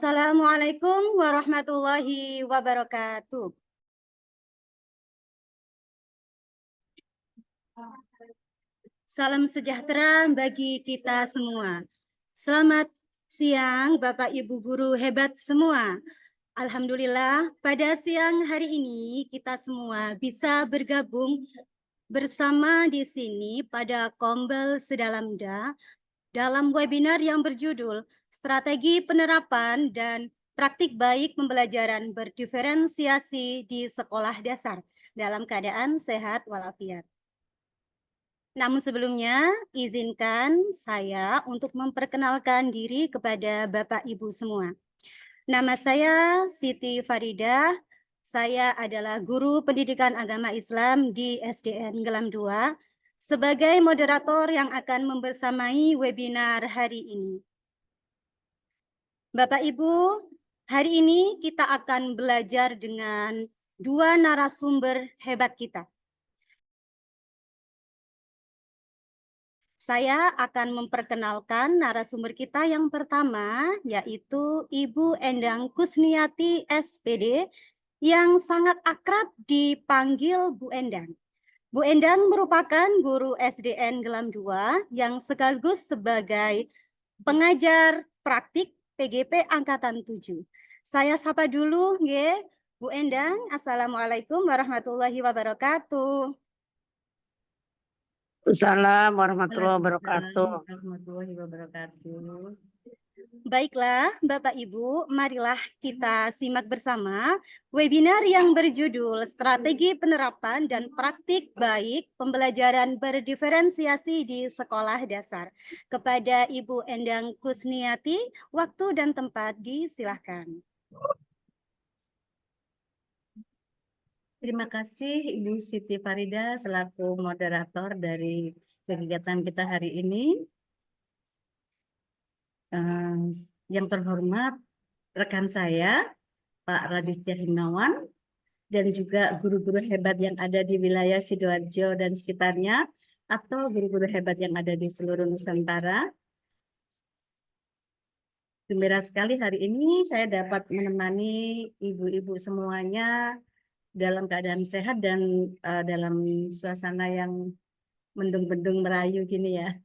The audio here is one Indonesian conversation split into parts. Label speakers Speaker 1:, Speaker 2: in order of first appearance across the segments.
Speaker 1: Assalamualaikum warahmatullahi wabarakatuh. Salam sejahtera bagi kita semua. Selamat siang Bapak Ibu guru hebat semua. Alhamdulillah pada siang hari ini kita semua bisa bergabung bersama di sini pada Kombel Sedalamda dalam webinar yang berjudul Strategi Penerapan dan Praktik Baik Pembelajaran Berdiferensiasi di Sekolah Dasar dalam keadaan sehat walafiat. Namun sebelumnya, izinkan saya untuk memperkenalkan diri kepada Bapak Ibu semua. Nama saya Siti Farida, saya adalah guru pendidikan agama Islam di SDN Gelam 2 sebagai moderator yang akan membersamai webinar hari ini. Bapak Ibu, hari ini kita akan belajar dengan dua narasumber hebat kita. Saya akan memperkenalkan narasumber kita yang pertama, yaitu Ibu Endang Kusniati SPD, yang sangat akrab dipanggil Bu Endang. Bu Endang merupakan guru SDN Gelam 2 yang sekaligus sebagai pengajar praktik PGP Angkatan 7. Saya sapa dulu, nggih, Bu Endang. Assalamualaikum warahmatullahi wabarakatuh.
Speaker 2: Assalamualaikum warahmatullahi wabarakatuh.
Speaker 1: Baiklah, Bapak Ibu, marilah kita simak bersama webinar yang berjudul Strategi Penerapan dan Praktik Baik Pembelajaran Berdiferensiasi di Sekolah Dasar. Kepada Ibu Endang Kusniati, waktu dan tempat disilahkan.
Speaker 3: Terima kasih Ibu Siti Farida selaku moderator dari kegiatan kita hari ini. Yang terhormat rekan saya Pak Raditya Himawan dan juga guru-guru hebat yang ada di wilayah Sidoarjo dan sekitarnya atau guru-guru hebat yang ada di seluruh Nusantara. Gembira sekali hari ini saya dapat menemani ibu-ibu semuanya dalam keadaan sehat dan dalam suasana yang mendung-mendung merayu gini ya.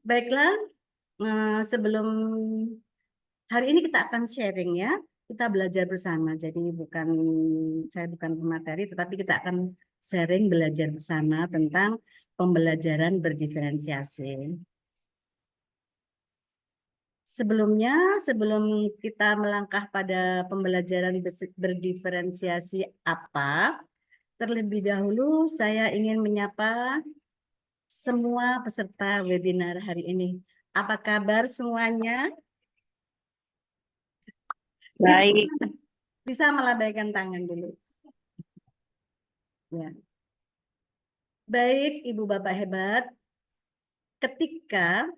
Speaker 3: Baiklah, sebelum hari ini kita akan sharing ya, kita belajar bersama. Jadi saya bukan pemateri, tetapi kita akan sharing belajar bersama tentang pembelajaran berdiferensiasi. Sebelumnya, sebelum kita melangkah pada pembelajaran berdiferensiasi apa, terlebih dahulu saya ingin menyapa semua peserta webinar hari ini. Apa kabar semuanya?
Speaker 2: Baik.
Speaker 3: Bisa melambaikan tangan dulu. Ya. Baik, Ibu Bapak hebat. Ketika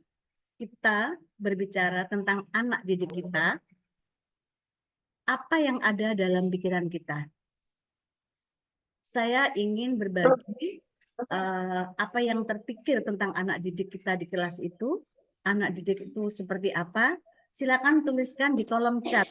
Speaker 3: kita berbicara tentang anak didik kita, apa yang ada dalam pikiran kita? Saya ingin berbagi apa yang terpikir tentang anak didik kita di kelas itu. Anak didik itu seperti apa? Silakan tuliskan di kolom chat.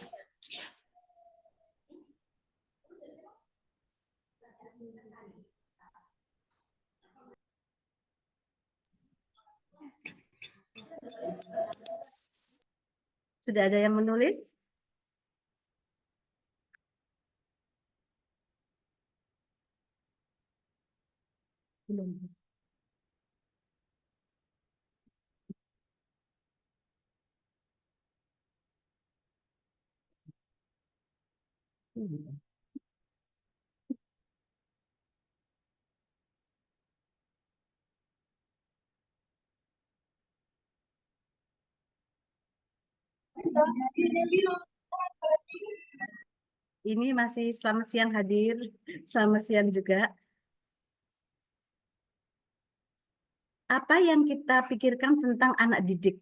Speaker 3: Sudah ada yang menulis? Belum. Ini masih selamat siang hadir, selamat siang juga. Apa yang kita pikirkan tentang anak didik?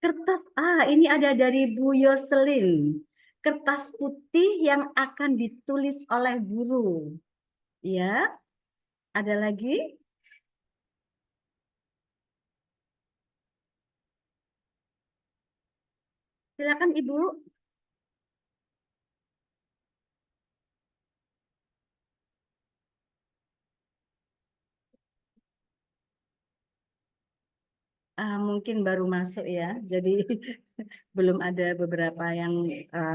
Speaker 3: Kertas, ini ada dari Bu Yoselin. Kertas putih yang akan ditulis oleh guru. Ya. Ada lagi? Silakan Ibu. Mungkin baru masuk ya, jadi belum ada beberapa yang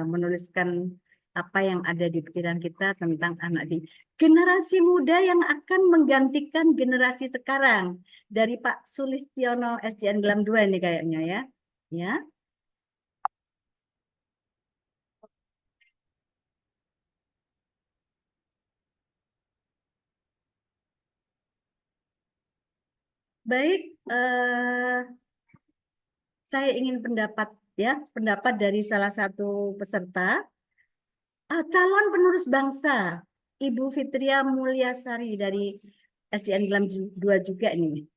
Speaker 3: menuliskan apa yang ada di pikiran kita tentang anak di generasi muda yang akan menggantikan generasi sekarang dari Pak Sulistiono SDN Glam 2 ini kayaknya ya. Ya, baik. Saya ingin pendapat dari salah satu peserta. Calon penerus bangsa, Ibu Fitria Mulyasari dari SDN Glam 2 juga ini.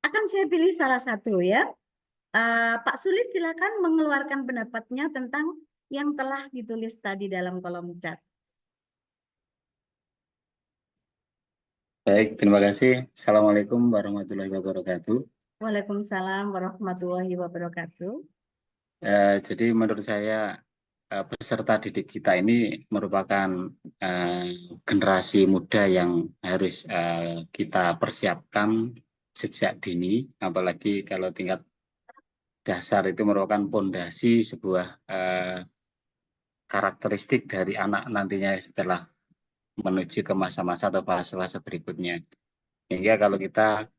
Speaker 3: Akan saya pilih salah satu ya. Pak Sulis silakan mengeluarkan pendapatnya tentang yang telah ditulis tadi dalam kolom chat.
Speaker 4: Baik, terima kasih. Assalamualaikum warahmatullahi wabarakatuh.
Speaker 3: Waalaikumsalam warahmatullahi wabarakatuh.
Speaker 4: Jadi menurut saya peserta didik kita ini merupakan generasi muda yang harus kita persiapkan sejak dini, apalagi kalau tingkat dasar itu merupakan pondasi sebuah karakteristik dari anak nantinya setelah menuju ke masa-masa atau fase-fase berikutnya. Sehingga kalau kita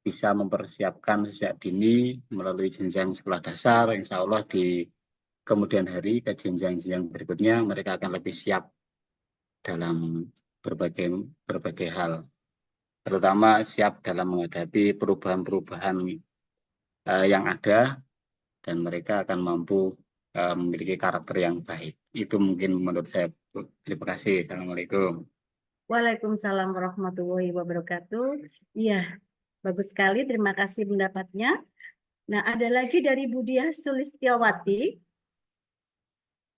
Speaker 4: bisa mempersiapkan sejak dini melalui jenjang sekolah dasar, insya Allah di kemudian hari ke jenjang-jenjang berikutnya mereka akan lebih siap dalam berbagai hal, terutama siap dalam menghadapi perubahan-perubahan yang ada dan mereka akan mampu memiliki karakter yang baik. Itu mungkin menurut saya. Terima kasih. Assalamualaikum.
Speaker 3: Waalaikumsalam warahmatullahi wabarakatuh. Iya, bagus sekali. Terima kasih pendapatnya. Nah, ada lagi dari Budiah Sulistiawati.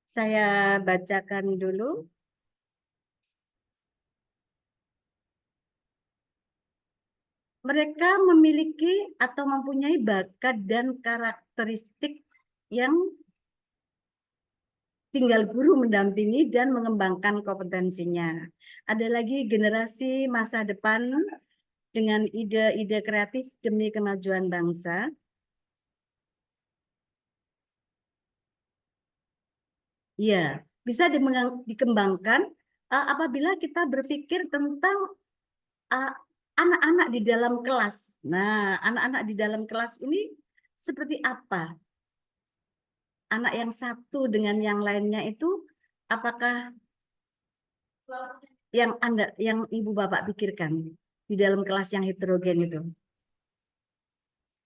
Speaker 3: Saya bacakan dulu. Mereka memiliki atau mempunyai bakat dan karakteristik yang tinggal guru mendampingi dan mengembangkan kompetensinya. Ada lagi generasi masa depan dengan ide-ide kreatif demi kemajuan bangsa. Ya, bisa dikembangkan apabila kita berpikir tentang anak-anak di dalam kelas. Nah, anak-anak di dalam kelas ini seperti apa? Anak yang satu dengan yang lainnya itu apakah yang Ibu Bapak pikirkan di dalam kelas yang heterogen itu?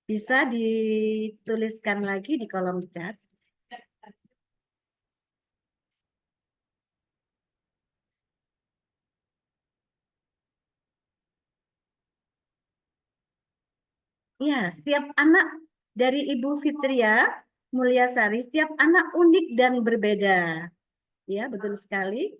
Speaker 3: Bisa dituliskan lagi di kolom chat. Ya, setiap anak dari Ibu Fitria Mulyasari, setiap anak unik dan berbeda. Ya, betul sekali.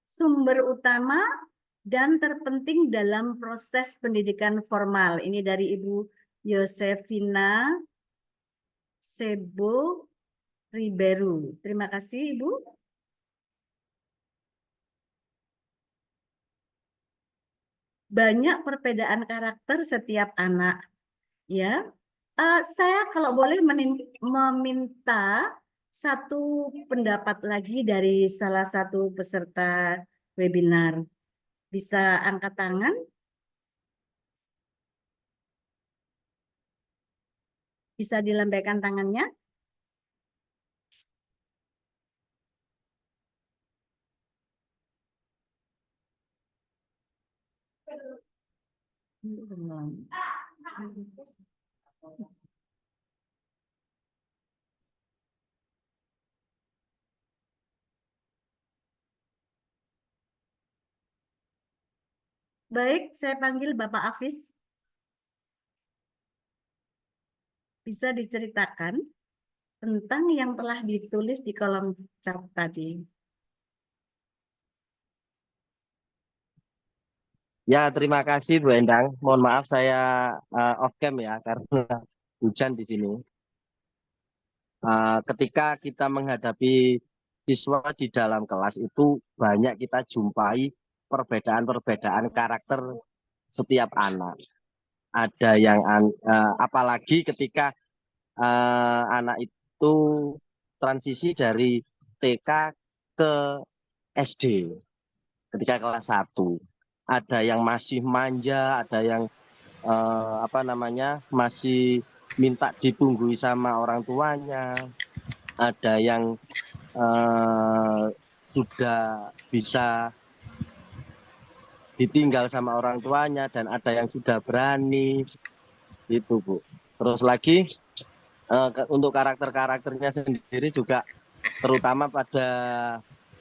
Speaker 3: Sumber utama dan terpenting dalam proses pendidikan formal. Ini dari Ibu Yosefina Sebo Riberu. Terima kasih, Ibu. Banyak perbedaan karakter setiap anak. Ya, saya kalau boleh meminta satu pendapat lagi dari salah satu peserta webinar. Bisa angkat tangan? Bisa dilambaikan tangannya? Baik, saya panggil Bapak Afis. bisa diceritakan tentang yang telah ditulis di kolom chat tadi.
Speaker 5: Ya, terima kasih Bu Endang. Mohon maaf saya off cam ya karena hujan di sini. Ketika kita menghadapi siswa di dalam kelas itu banyak kita jumpai perbedaan-perbedaan karakter setiap anak. Ada yang apalagi ketika anak itu transisi dari TK ke SD ketika kelas 1. Ada yang masih manja, ada yang masih minta ditunggui sama orang tuanya, ada yang sudah bisa ditinggal sama orang tuanya, dan ada yang sudah berani, itu Bu. Terus lagi untuk karakternya sendiri juga, terutama pada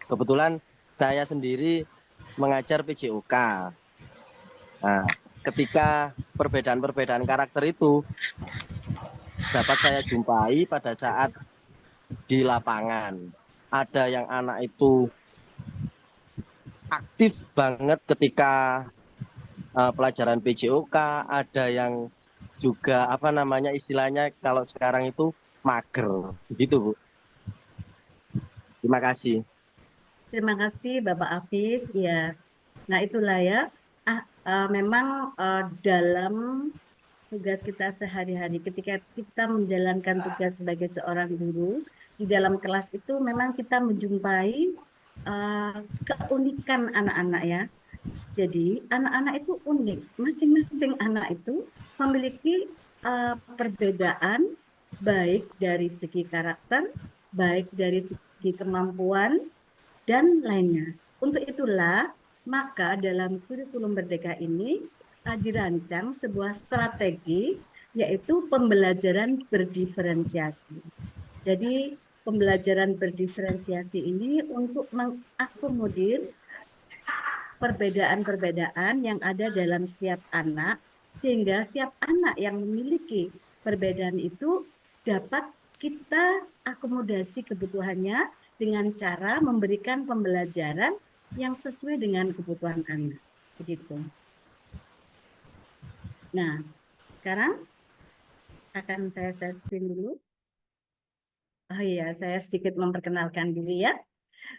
Speaker 5: kebetulan saya sendiri mengajar PJOK. Nah, ketika perbedaan-perbedaan karakter itu dapat saya jumpai pada saat di lapangan. Ada yang anak itu aktif banget ketika pelajaran PJOK, ada yang juga istilahnya kalau sekarang itu mager, begitu Bu. Terima kasih.
Speaker 3: Terima kasih Bapak Hafiz. Ya, nah itulah ya. Memang dalam tugas kita sehari-hari, ketika kita menjalankan tugas sebagai seorang guru di dalam kelas itu, memang kita menjumpai keunikan anak-anak ya. Jadi anak-anak itu unik, masing-masing anak itu memiliki perbedaan baik dari segi karakter, baik dari segi kemampuan, dan lainnya. Untuk itulah, maka dalam kurikulum Merdeka ini dirancang sebuah strategi, yaitu pembelajaran berdiferensiasi. Jadi, pembelajaran berdiferensiasi ini untuk mengakomodir perbedaan-perbedaan yang ada dalam setiap anak, sehingga setiap anak yang memiliki perbedaan itu dapat kita akomodasi kebutuhannya dengan cara memberikan pembelajaran yang sesuai dengan kebutuhan anak. Begitu. Nah, sekarang akan saya share screen dulu. Oh iya, saya sedikit memperkenalkan diri ya.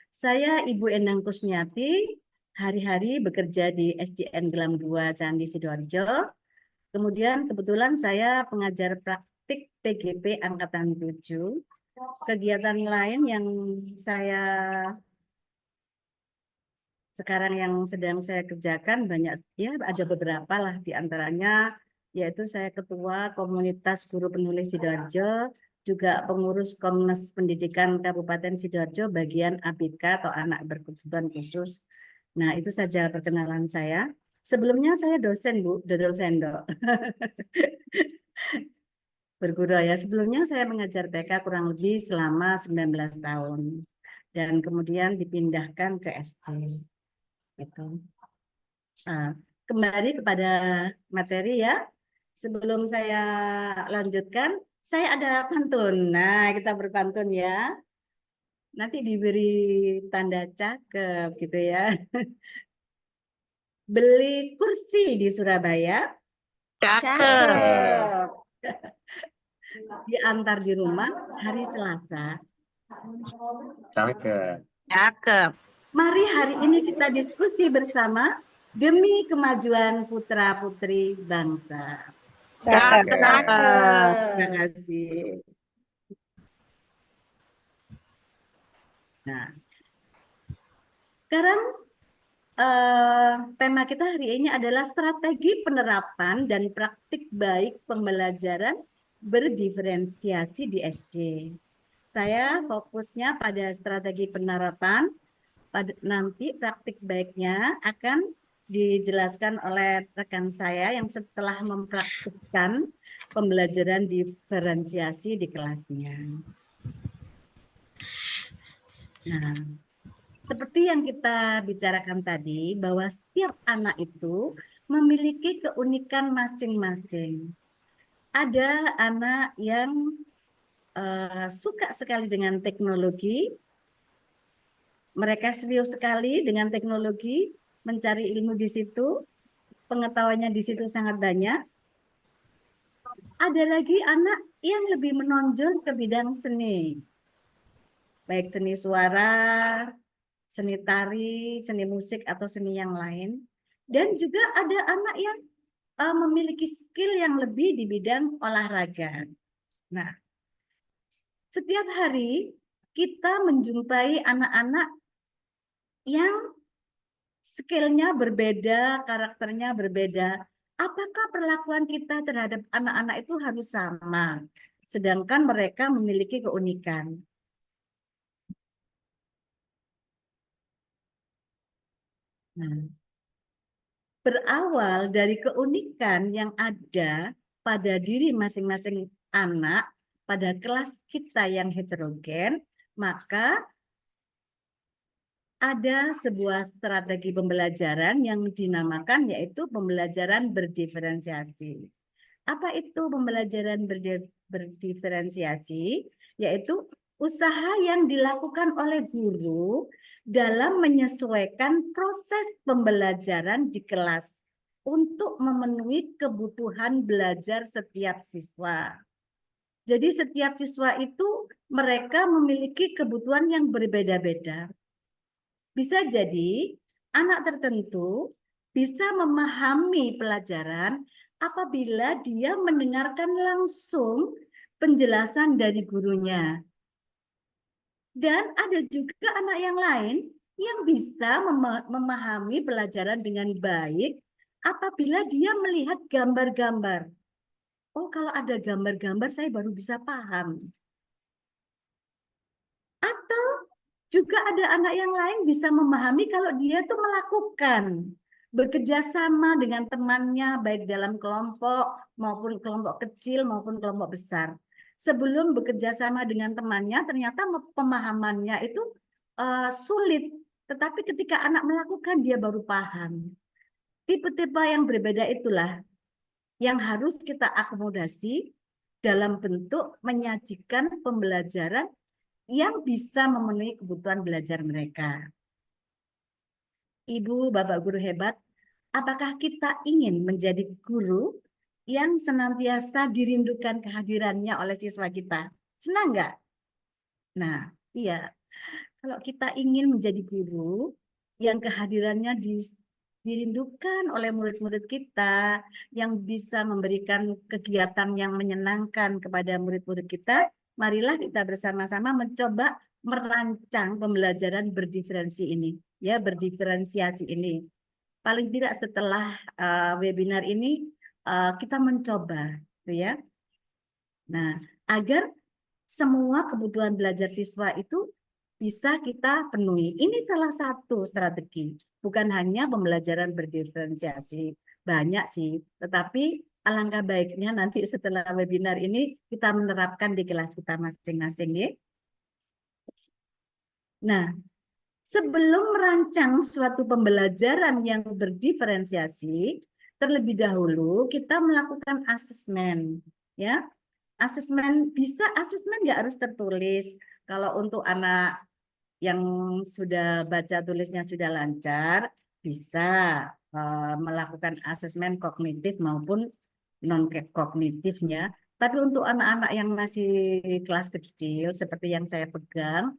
Speaker 3: Saya Ibu Endang Kusniati, hari-hari bekerja di SDN Gelam 2 Candi Sidoarjo. Kemudian kebetulan saya pengajar praktik PGP Angkatan 7. Kegiatan lain yang saya sekarang yang sedang saya kerjakan banyak ya, ada beberapa lah di antaranya, yaitu saya ketua komunitas guru penulis Sidoarjo, juga pengurus Komnas Pendidikan Kabupaten Sidoarjo bagian ABK atau anak berkebutuhan khusus. Nah, itu saja perkenalan saya. Sebelumnya saya dosen Bu, dodol sendok. Berguru ya. Sebelumnya saya mengajar TK kurang lebih selama 19 tahun. Dan kemudian dipindahkan ke SD. Gitu. Kembali kepada materi ya. Sebelum saya lanjutkan, saya ada pantun. Nah, kita berpantun ya. Nanti diberi tanda cakep gitu ya. Beli kursi di Surabaya,
Speaker 2: Cakep.
Speaker 3: diantar di rumah hari Selasa.
Speaker 4: Cakep.
Speaker 2: Cakep.
Speaker 3: Mari hari ini kita diskusi bersama demi kemajuan putra-putri bangsa.
Speaker 2: Cakep.
Speaker 3: Terima kasih. Nah, sekarang tema kita hari ini adalah strategi penerapan dan praktik baik pembelajaran berdiferensiasi di SD. Saya fokusnya pada strategi penerapan, nanti praktik baiknya akan dijelaskan oleh rekan saya yang setelah mempraktikkan pembelajaran diferensiasi di kelasnya. Nah, seperti yang kita bicarakan tadi, bahwa setiap anak itu memiliki keunikan masing-masing. ada anak yang suka sekali dengan teknologi, mereka serius sekali dengan teknologi, mencari ilmu di situ, pengetahuannya di situ sangat banyak. Ada lagi anak yang lebih menonjol ke bidang seni, baik seni suara, seni tari, seni musik, atau seni yang lain. Dan juga ada anak yang memiliki skill yang lebih di bidang olahraga. Nah, setiap hari kita menjumpai anak-anak yang skillnya berbeda, karakternya berbeda. Apakah perlakuan kita terhadap anak-anak itu harus sama? Sedangkan mereka memiliki keunikan. Nah, berawal dari keunikan yang ada pada diri masing-masing anak, pada kelas kita yang heterogen, maka ada sebuah strategi pembelajaran yang dinamakan yaitu pembelajaran berdiferensiasi. Apa itu pembelajaran berdiferensiasi? Yaitu usaha yang dilakukan oleh guru dalam menyesuaikan proses pembelajaran di kelas untuk memenuhi kebutuhan belajar setiap siswa. Jadi setiap siswa itu mereka memiliki kebutuhan yang berbeda-beda. Bisa jadi anak tertentu bisa memahami pelajaran apabila dia mendengarkan langsung penjelasan dari gurunya. Dan ada juga anak yang lain yang bisa memahami pelajaran dengan baik apabila dia melihat gambar-gambar. Oh, kalau ada gambar-gambar saya baru bisa paham. Atau juga ada anak yang lain bisa memahami kalau dia tuh melakukan bekerja sama dengan temannya baik dalam kelompok maupun kelompok kecil maupun kelompok besar. Sebelum bekerja sama dengan temannya ternyata pemahamannya itu sulit, tetapi ketika anak melakukan dia baru paham. Tipe-tipe yang berbeda itulah yang harus kita akomodasi dalam bentuk menyajikan pembelajaran yang bisa memenuhi kebutuhan belajar mereka. Ibu, Bapak guru hebat, apakah kita ingin menjadi guru yang senantiasa dirindukan kehadirannya oleh siswa kita? Senang nggak? Nah, iya. Kalau kita ingin menjadi guru yang kehadirannya dirindukan oleh murid-murid kita, yang bisa memberikan kegiatan yang menyenangkan kepada murid-murid kita, marilah kita bersama-sama mencoba merancang pembelajaran berdiferensiasi ini. Paling tidak setelah webinar ini kita mencoba, ya. Nah, agar semua kebutuhan belajar siswa itu bisa kita penuhi. Ini salah satu strategi, bukan hanya pembelajaran berdiferensiasi. Banyak sih, tetapi alangkah baiknya nanti setelah webinar ini kita menerapkan di kelas kita masing-masing, ya. Nah, sebelum merancang suatu pembelajaran yang berdiferensiasi, terlebih dahulu kita melakukan asesmen, ya. Asesmen nggak harus tertulis. Kalau untuk anak yang sudah baca tulisnya sudah lancar, bisa melakukan asesmen kognitif maupun non kognitifnya. Tapi untuk anak-anak yang masih kelas kecil seperti yang saya pegang,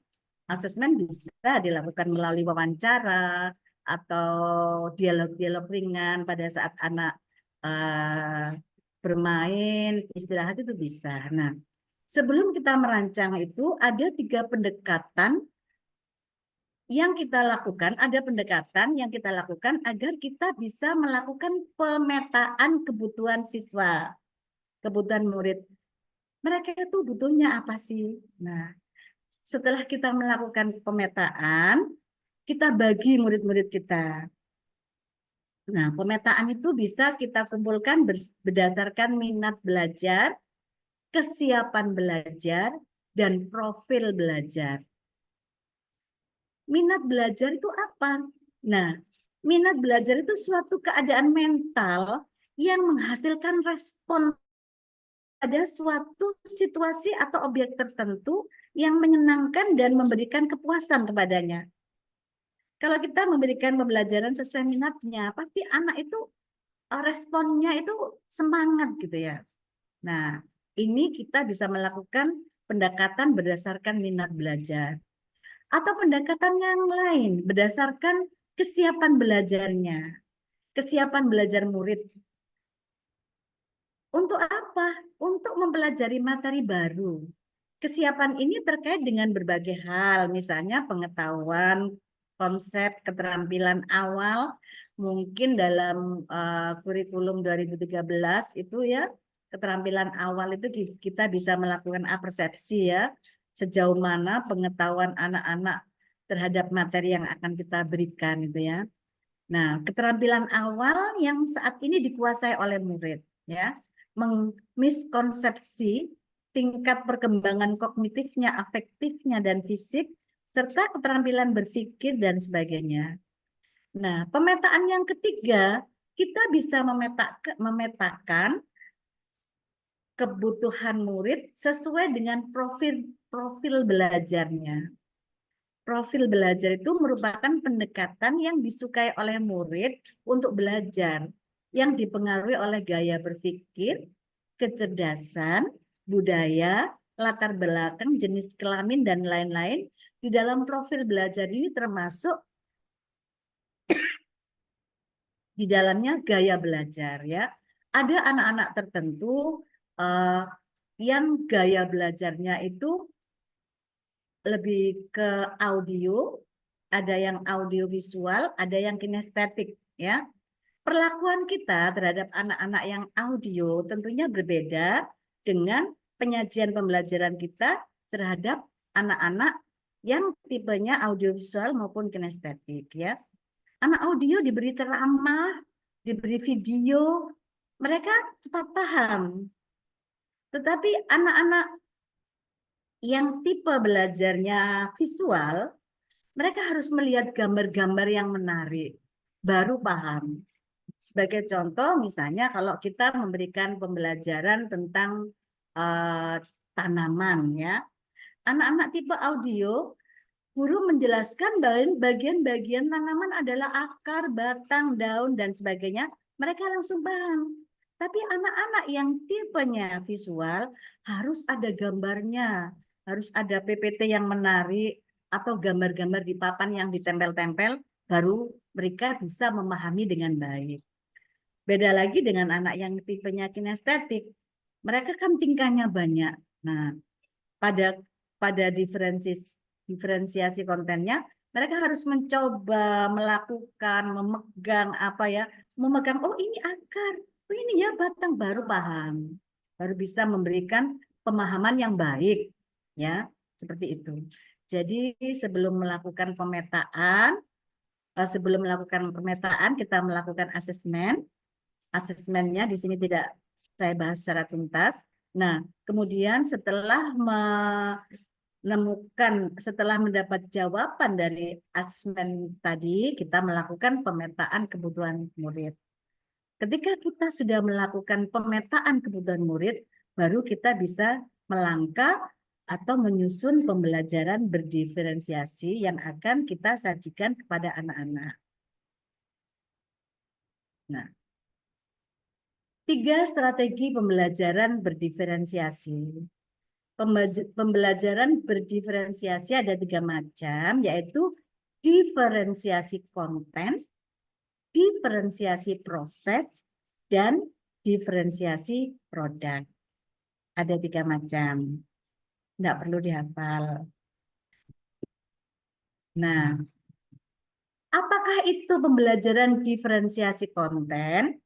Speaker 3: asesmen bisa dilakukan melalui wawancara atau dialog-dialog ringan pada saat anak bermain, istirahat itu bisa. Nah, sebelum kita merancang itu ada 3 pendekatan yang kita lakukan, agar kita bisa melakukan pemetaan kebutuhan siswa, kebutuhan murid. Mereka itu butuhnya apa sih? Nah, setelah kita melakukan pemetaan, kita bagi murid-murid kita. Nah, pemetaan itu bisa kita kumpulkan berdasarkan minat belajar, kesiapan belajar, dan profil belajar. Minat belajar itu apa? Nah, minat belajar itu suatu keadaan mental yang menghasilkan respon pada suatu situasi atau objek tertentu yang menyenangkan dan memberikan kepuasan kepadanya. Kalau kita memberikan pembelajaran sesuai minatnya, pasti anak itu responnya itu semangat gitu ya. Nah, ini kita bisa melakukan pendekatan berdasarkan minat belajar. Atau pendekatan yang lain berdasarkan kesiapan belajarnya. Kesiapan belajar murid. Untuk apa? Untuk mempelajari materi baru. Kesiapan ini terkait dengan berbagai hal, misalnya pengetahuan, konsep, keterampilan awal, mungkin dalam kurikulum 2013 itu ya, keterampilan awal itu kita bisa melakukan apersepsi ya, sejauh mana pengetahuan anak-anak terhadap materi yang akan kita berikan itu ya. Nah, keterampilan awal yang saat ini dikuasai oleh murid ya, miskonsepsi tingkat perkembangan kognitifnya, afektifnya, dan fisik, serta keterampilan berpikir dan sebagainya. Nah, pemetaan yang ketiga, kita bisa memetakan kebutuhan murid sesuai dengan profil belajarnya. Profil belajar itu merupakan pendekatan yang disukai oleh murid untuk belajar, yang dipengaruhi oleh gaya berpikir, kecerdasan, budaya, latar belakang, jenis kelamin, dan lain-lain. Di dalam profil belajar ini termasuk di dalamnya gaya belajar ya. Ada anak-anak tertentu yang gaya belajarnya itu lebih ke audio, ada yang audiovisual, ada yang kinestetik ya. Perlakuan kita terhadap anak-anak yang audio tentunya berbeda dengan penyajian pembelajaran kita terhadap anak-anak yang tipenya audiovisual maupun kinestetik ya. Anak audio diberi ceramah, diberi video, mereka cepat paham. Tetapi anak-anak yang tipe belajarnya visual, mereka harus melihat gambar-gambar yang menarik, baru paham. Sebagai contoh, misalnya kalau kita memberikan pembelajaran tentang tanaman, ya, anak-anak tipe audio, guru menjelaskan bagian-bagian tanaman adalah akar, batang, daun, dan sebagainya. Mereka langsung paham. Tapi anak-anak yang tipenya visual harus ada gambarnya, harus ada PPT yang menarik atau gambar-gambar di papan yang ditempel-tempel, baru mereka bisa memahami dengan baik. Beda lagi dengan anak yang tipenya kinestetik. Mereka kan tingkahnya banyak. Nah, pada diferensiasi kontennya, mereka harus mencoba, melakukan, memegang apa ya, memegang, oh ini akar, oh ini ya batang, baru paham. Baru bisa memberikan pemahaman yang baik. Ya, seperti itu. Jadi sebelum melakukan pemetaan, kita melakukan asesmen. Asesmennya di sini tidak saya bahas secara tuntas. Nah, kemudian setelah mendapat jawaban dari asesmen tadi, kita melakukan pemetaan kebutuhan murid. Ketika kita sudah melakukan pemetaan kebutuhan murid, baru kita bisa melangkah atau menyusun pembelajaran berdiferensiasi yang akan kita sajikan kepada anak-anak. Nah, 3 strategi pembelajaran berdiferensiasi. Pembelajaran berdiferensiasi ada 3 macam, yaitu diferensiasi konten, diferensiasi proses, dan diferensiasi produk. Ada 3 macam. Nggak perlu dihafal. Nah, apakah itu pembelajaran diferensiasi konten?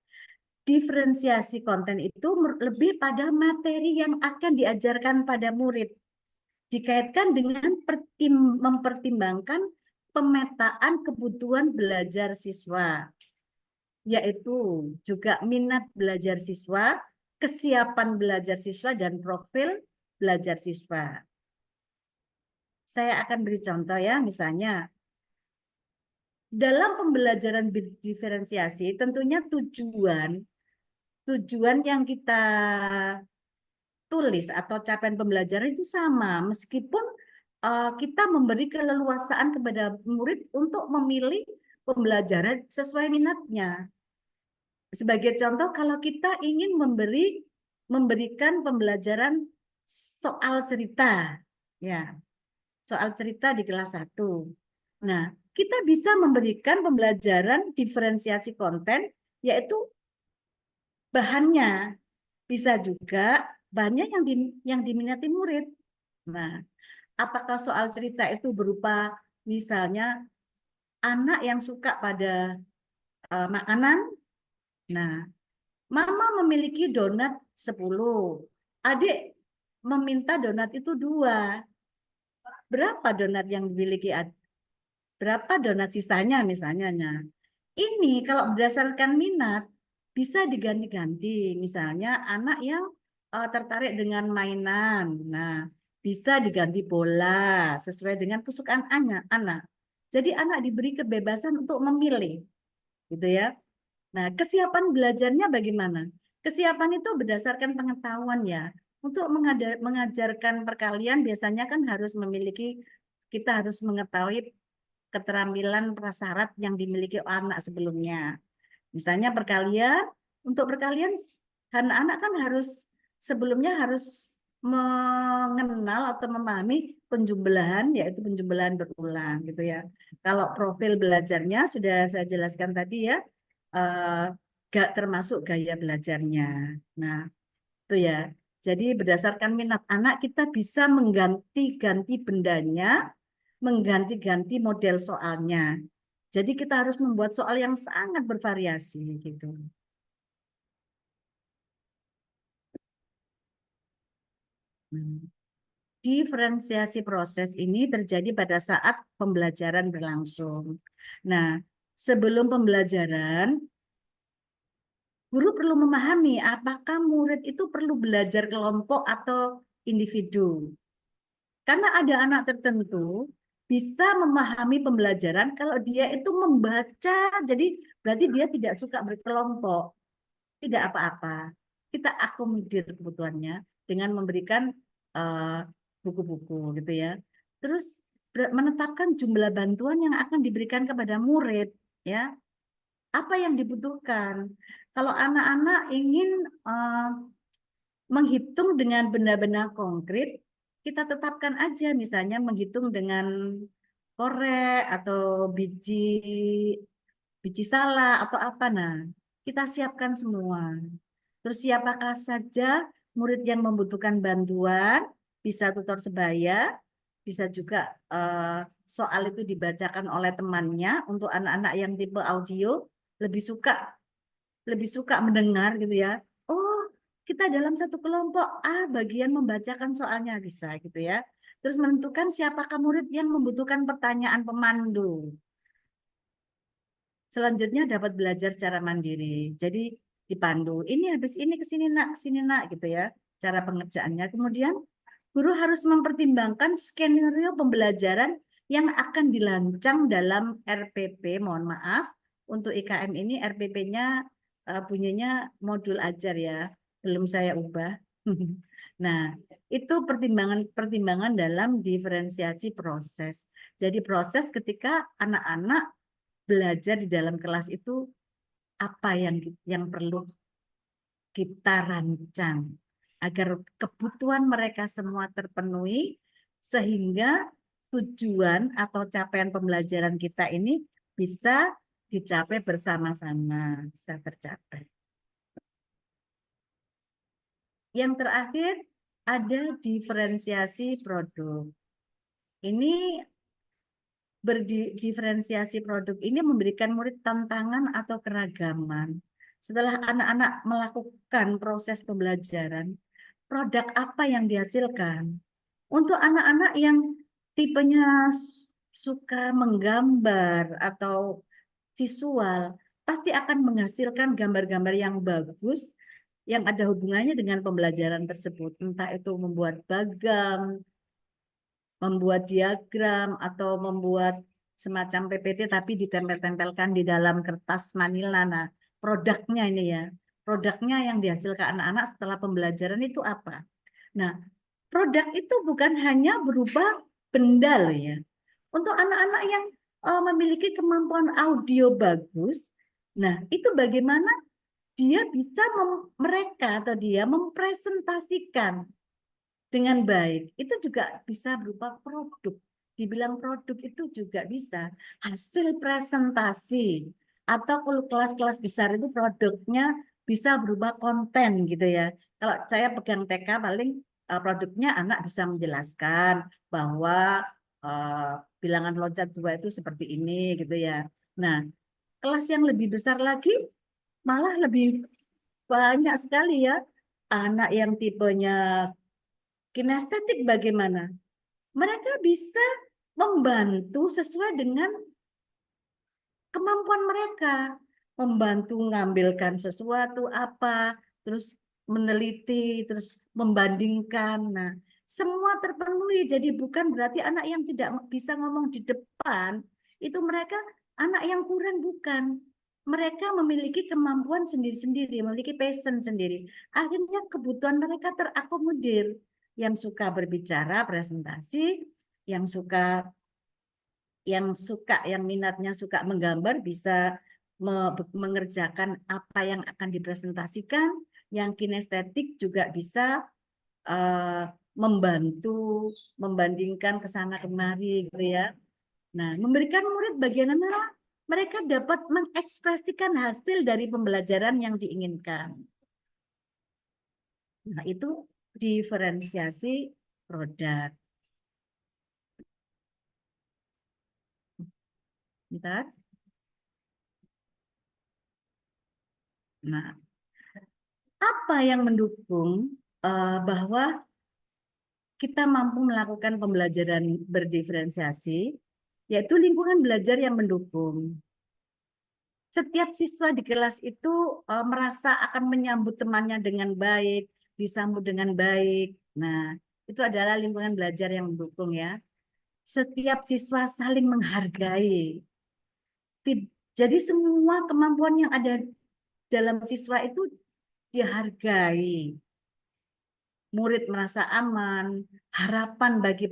Speaker 3: Diferensiasi konten itu lebih pada materi yang akan diajarkan pada murid. Dikaitkan dengan mempertimbangkan pemetaan kebutuhan belajar siswa. Yaitu juga minat belajar siswa, kesiapan belajar siswa, dan profil belajar siswa. Saya akan beri contoh ya, misalnya dalam pembelajaran berdiferensiasi tentunya tujuan yang kita tulis atau capaian pembelajaran itu sama, meskipun kita memberi keleluasaan kepada murid untuk memilih pembelajaran sesuai minatnya. Sebagai contoh, kalau kita ingin memberikan pembelajaran soal cerita, ya, soal cerita di kelas 1. Nah, kita bisa memberikan pembelajaran diferensiasi konten, yaitu bahannya. Bisa juga bahannya yang diminati murid. Nah, apakah soal cerita itu berupa misalnya anak yang suka pada makanan? Nah, mama memiliki donat 10. Adik meminta donat itu 2. Berapa donat yang dimiliki adik? Berapa donat sisanya misalnya. Nah, ini kalau berdasarkan minat bisa diganti-ganti. Misalnya anak yang tertarik dengan mainan. Nah, bisa diganti bola sesuai dengan kesukaan anak. Jadi anak diberi kebebasan untuk memilih. Gitu ya. Nah, kesiapan belajarnya bagaimana? Kesiapan itu berdasarkan pengetahuan ya. Untuk mengajarkan perkalian biasanya kan kita harus mengetahui keterampilan prasyarat yang dimiliki anak sebelumnya. Misalnya untuk perkalian anak-anak kan sebelumnya harus mengenal atau memahami penjumlahan, yaitu penjumlahan berulang gitu ya. Kalau profil belajarnya sudah saya jelaskan tadi ya, gak termasuk gaya belajarnya. Nah, itu ya. Jadi berdasarkan minat anak kita bisa mengganti-ganti bendanya, mengganti-ganti model soalnya. Jadi kita harus membuat soal yang sangat bervariasi gitu. Diferensiasi proses ini terjadi pada saat pembelajaran berlangsung. Nah, sebelum pembelajaran, guru perlu memahami apakah murid itu perlu belajar kelompok atau individu. Karena ada anak tertentu bisa memahami pembelajaran kalau dia itu membaca, jadi berarti dia tidak suka berkelompok. Tidak apa-apa. Kita akomodir kebutuhannya dengan memberikan buku-buku gitu ya. Terus menetapkan jumlah bantuan yang akan diberikan kepada murid ya. Apa yang dibutuhkan? Kalau anak-anak ingin menghitung dengan benda-benda konkret, kita tetapkan aja misalnya menghitung dengan korek atau biji salah atau apa. Nah, kita siapkan semua. Terus siapakah saja murid yang membutuhkan bantuan, bisa tutor sebaya, bisa juga soal itu dibacakan oleh temannya. Untuk anak-anak yang tipe audio lebih suka mendengar gitu ya. Oh, kita dalam satu kelompok bagian membacakan soalnya bisa gitu ya. Terus menentukan siapakah murid yang membutuhkan pertanyaan pemandu. Selanjutnya dapat belajar secara mandiri. Jadi dipandu. Ini habis ini ke sini nak gitu ya. Cara pengerjaannya. Kemudian guru harus mempertimbangkan skenario pembelajaran yang akan dirancang dalam RPP. Mohon maaf, untuk IKM ini RPP-nya bunyinya modul ajar ya. Belum saya ubah. Nah, itu pertimbangan dalam diferensiasi proses. Jadi proses ketika anak-anak belajar di dalam kelas itu apa yang perlu kita rancang agar kebutuhan mereka semua terpenuhi sehingga tujuan atau capaian pembelajaran kita ini bisa dicapai bersama-sama, bisa tercapai. Yang terakhir ada diferensiasi produk. Ini berdiferensiasi produk ini memberikan murid tantangan atau keragaman. Setelah anak-anak melakukan proses pembelajaran, produk apa yang dihasilkan? Untuk anak-anak yang tipenya suka menggambar atau visual, pasti akan menghasilkan gambar-gambar yang bagus yang ada hubungannya dengan pembelajaran tersebut. Entah itu membuat bagam, membuat diagram, atau membuat semacam PPT tapi ditempel-tempelkan di dalam kertas manila. Nah, produknya ini ya. Produknya yang dihasilkan anak-anak setelah pembelajaran itu apa? Nah, produk itu bukan hanya berupa benda loh ya. Untuk anak-anak yang memiliki kemampuan audio bagus, nah itu bagaimana dia bisa mereka atau dia mempresentasikan dengan baik. Itu juga bisa berupa produk. Dibilang produk itu juga bisa hasil presentasi. Atau kalau kelas-kelas besar itu produknya bisa berupa konten gitu ya. Kalau saya pegang TK paling produknya anak bisa menjelaskan bahwa bilangan loncat 2 itu seperti ini gitu ya. Nah, kelas yang lebih besar lagi malah lebih banyak sekali ya anak yang tipenya kinestetik bagaimana? Mereka bisa membantu sesuai dengan kemampuan mereka, membantu mengambilkan sesuatu apa, terus meneliti, terus membandingkan. Nah, semua terpenuhi. Jadi bukan berarti anak yang tidak bisa ngomong di depan, itu mereka anak yang kurang, bukan. Mereka memiliki kemampuan sendiri-sendiri, memiliki passion sendiri. Akhirnya kebutuhan mereka terakomodir. Yang suka berbicara, presentasi, yang yang minatnya suka menggambar bisa mengerjakan apa yang akan dipresentasikan, yang kinestetik juga bisa membantu membandingkan ke sana kemari gitu ya. Nah, memberikan murid bagaimana mereka dapat mengekspresikan hasil dari pembelajaran yang diinginkan. Nah, itu diferensiasi produk. Bentar. Nah, apa yang mendukung bahwa kita mampu melakukan pembelajaran berdiferensiasi, yaitu lingkungan belajar yang mendukung. Setiap siswa di kelas itu merasa akan menyambut temannya dengan baik, disambut dengan baik. Nah, itu adalah lingkungan belajar yang mendukung ya. Setiap siswa saling menghargai. Jadi semua kemampuan yang ada dalam siswa itu dihargai. Murid merasa aman, harapan bagi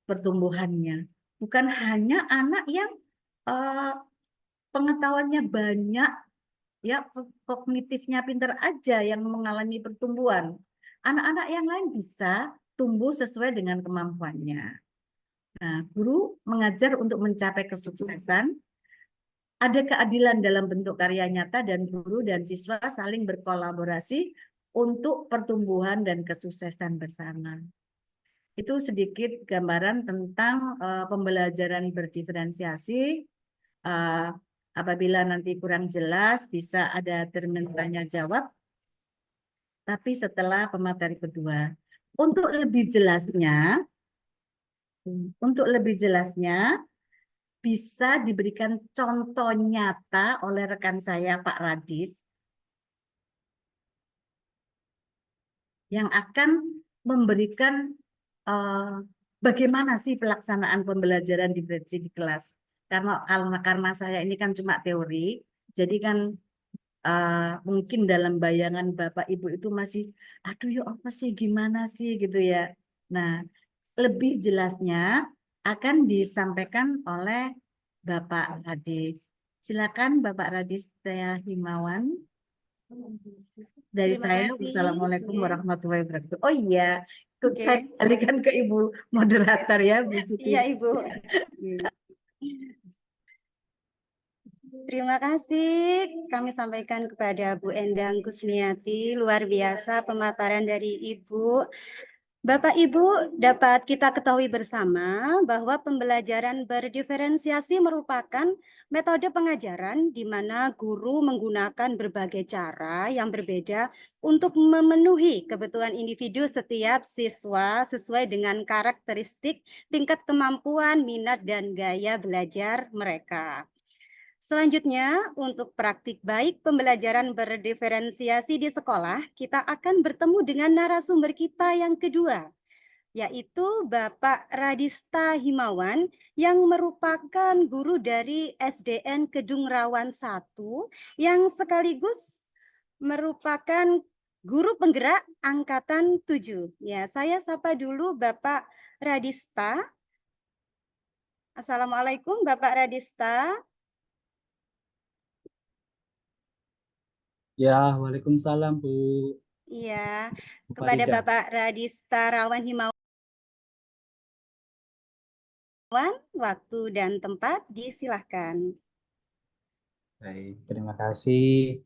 Speaker 3: pertumbuhannya. Bukan hanya anak yang pengetahuannya banyak, ya kognitifnya pintar aja yang mengalami pertumbuhan. Anak-anak yang lain bisa tumbuh sesuai dengan kemampuannya. Nah, guru mengajar untuk mencapai kesuksesan. Ada keadilan dalam bentuk karya nyata dan guru dan siswa saling berkolaborasi untuk pertumbuhan dan kesuksesan bersama. Itu sedikit gambaran tentang pembelajaran berdiferensiasi. Apabila nanti kurang jelas, bisa ada termin tanya jawab. Tapi setelah pemateri kedua, untuk lebih jelasnya, bisa diberikan contoh nyata oleh rekan saya, Pak Radis, yang akan memberikan bagaimana sih pelaksanaan pembelajaran diferensiasi di kelas. Karena saya ini kan cuma teori, jadi kan mungkin dalam bayangan Bapak Ibu itu masih, aduh ya apa sih, gimana sih gitu ya. Nah, lebih jelasnya akan disampaikan oleh Bapak Radis. Silakan Bapak Radis Himawan. Dari
Speaker 1: Terima
Speaker 3: saya,
Speaker 1: kasih.
Speaker 3: Wassalamualaikum
Speaker 1: Oke.
Speaker 3: warahmatullahi wabarakatuh. Oh iya,
Speaker 1: Oke.
Speaker 3: saya kembalikan ke Ibu moderator ya, Bu Siti.
Speaker 1: Iya, Ibu. Terima kasih kami sampaikan kepada Bu Endang Kusniati. Luar biasa pemaparan dari Ibu. Bapak Ibu, dapat kita ketahui bersama bahwa pembelajaran berdiferensiasi merupakan metode pengajaran di mana guru menggunakan berbagai cara yang berbeda untuk memenuhi kebutuhan individu setiap siswa sesuai dengan karakteristik, tingkat kemampuan, minat, dan gaya belajar mereka. Selanjutnya, untuk praktik baik pembelajaran berdiferensiasi di sekolah, kita akan bertemu dengan narasumber kita yang kedua, yaitu Bapak Radista Himawan yang merupakan guru dari SDN Kedung Rawan 1 yang sekaligus merupakan Guru Penggerak Angkatan 7. Ya, saya sapa dulu Bapak Radista. Assalamualaikum Bapak Radista.
Speaker 6: Ya, waalaikumsalam Bu
Speaker 1: Iya, kepada
Speaker 6: Farida.
Speaker 1: Bapak Radista Rawan Himawan, waktu dan tempat disilahkan.
Speaker 6: Baik, terima kasih.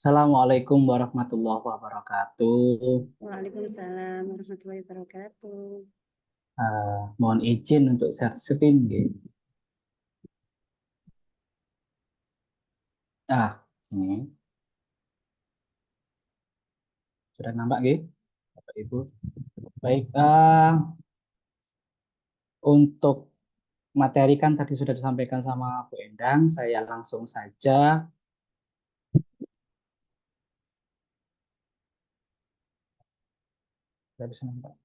Speaker 6: Assalamualaikum warahmatullahi wabarakatuh.
Speaker 1: Waalaikumsalam warahmatullahi wabarakatuh.
Speaker 6: Mohon izin untuk share screen, nggih. Ini sudah nampak, nggih, Bapak Ibu. Baik, untuk materi kan tadi sudah disampaikan sama Bu Endang, saya langsung saja. Saya bisa nampak.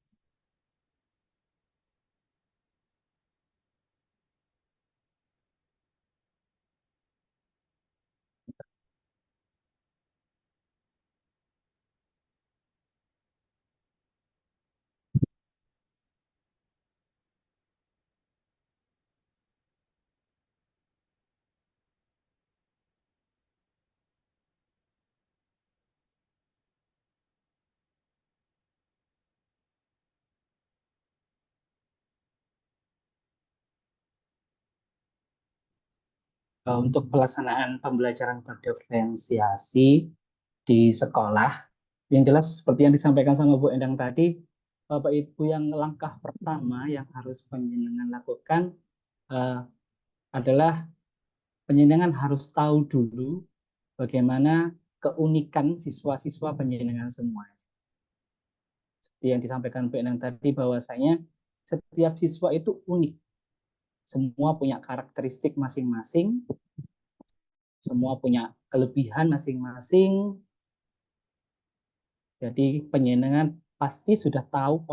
Speaker 6: Untuk pelaksanaan pembelajaran berdiferensiasi di sekolah, yang jelas seperti yang disampaikan sama Bu Endang tadi, Bapak Ibu, yang langkah pertama yang harus penjenengan lakukan adalah penjenengan harus tahu dulu bagaimana keunikan siswa-siswa penjenengan semua. Seperti yang disampaikan Bu Endang tadi, bahwasanya setiap siswa itu unik. Semua punya karakteristik masing-masing, semua punya kelebihan masing-masing. Jadi penjenengan pasti sudah tahu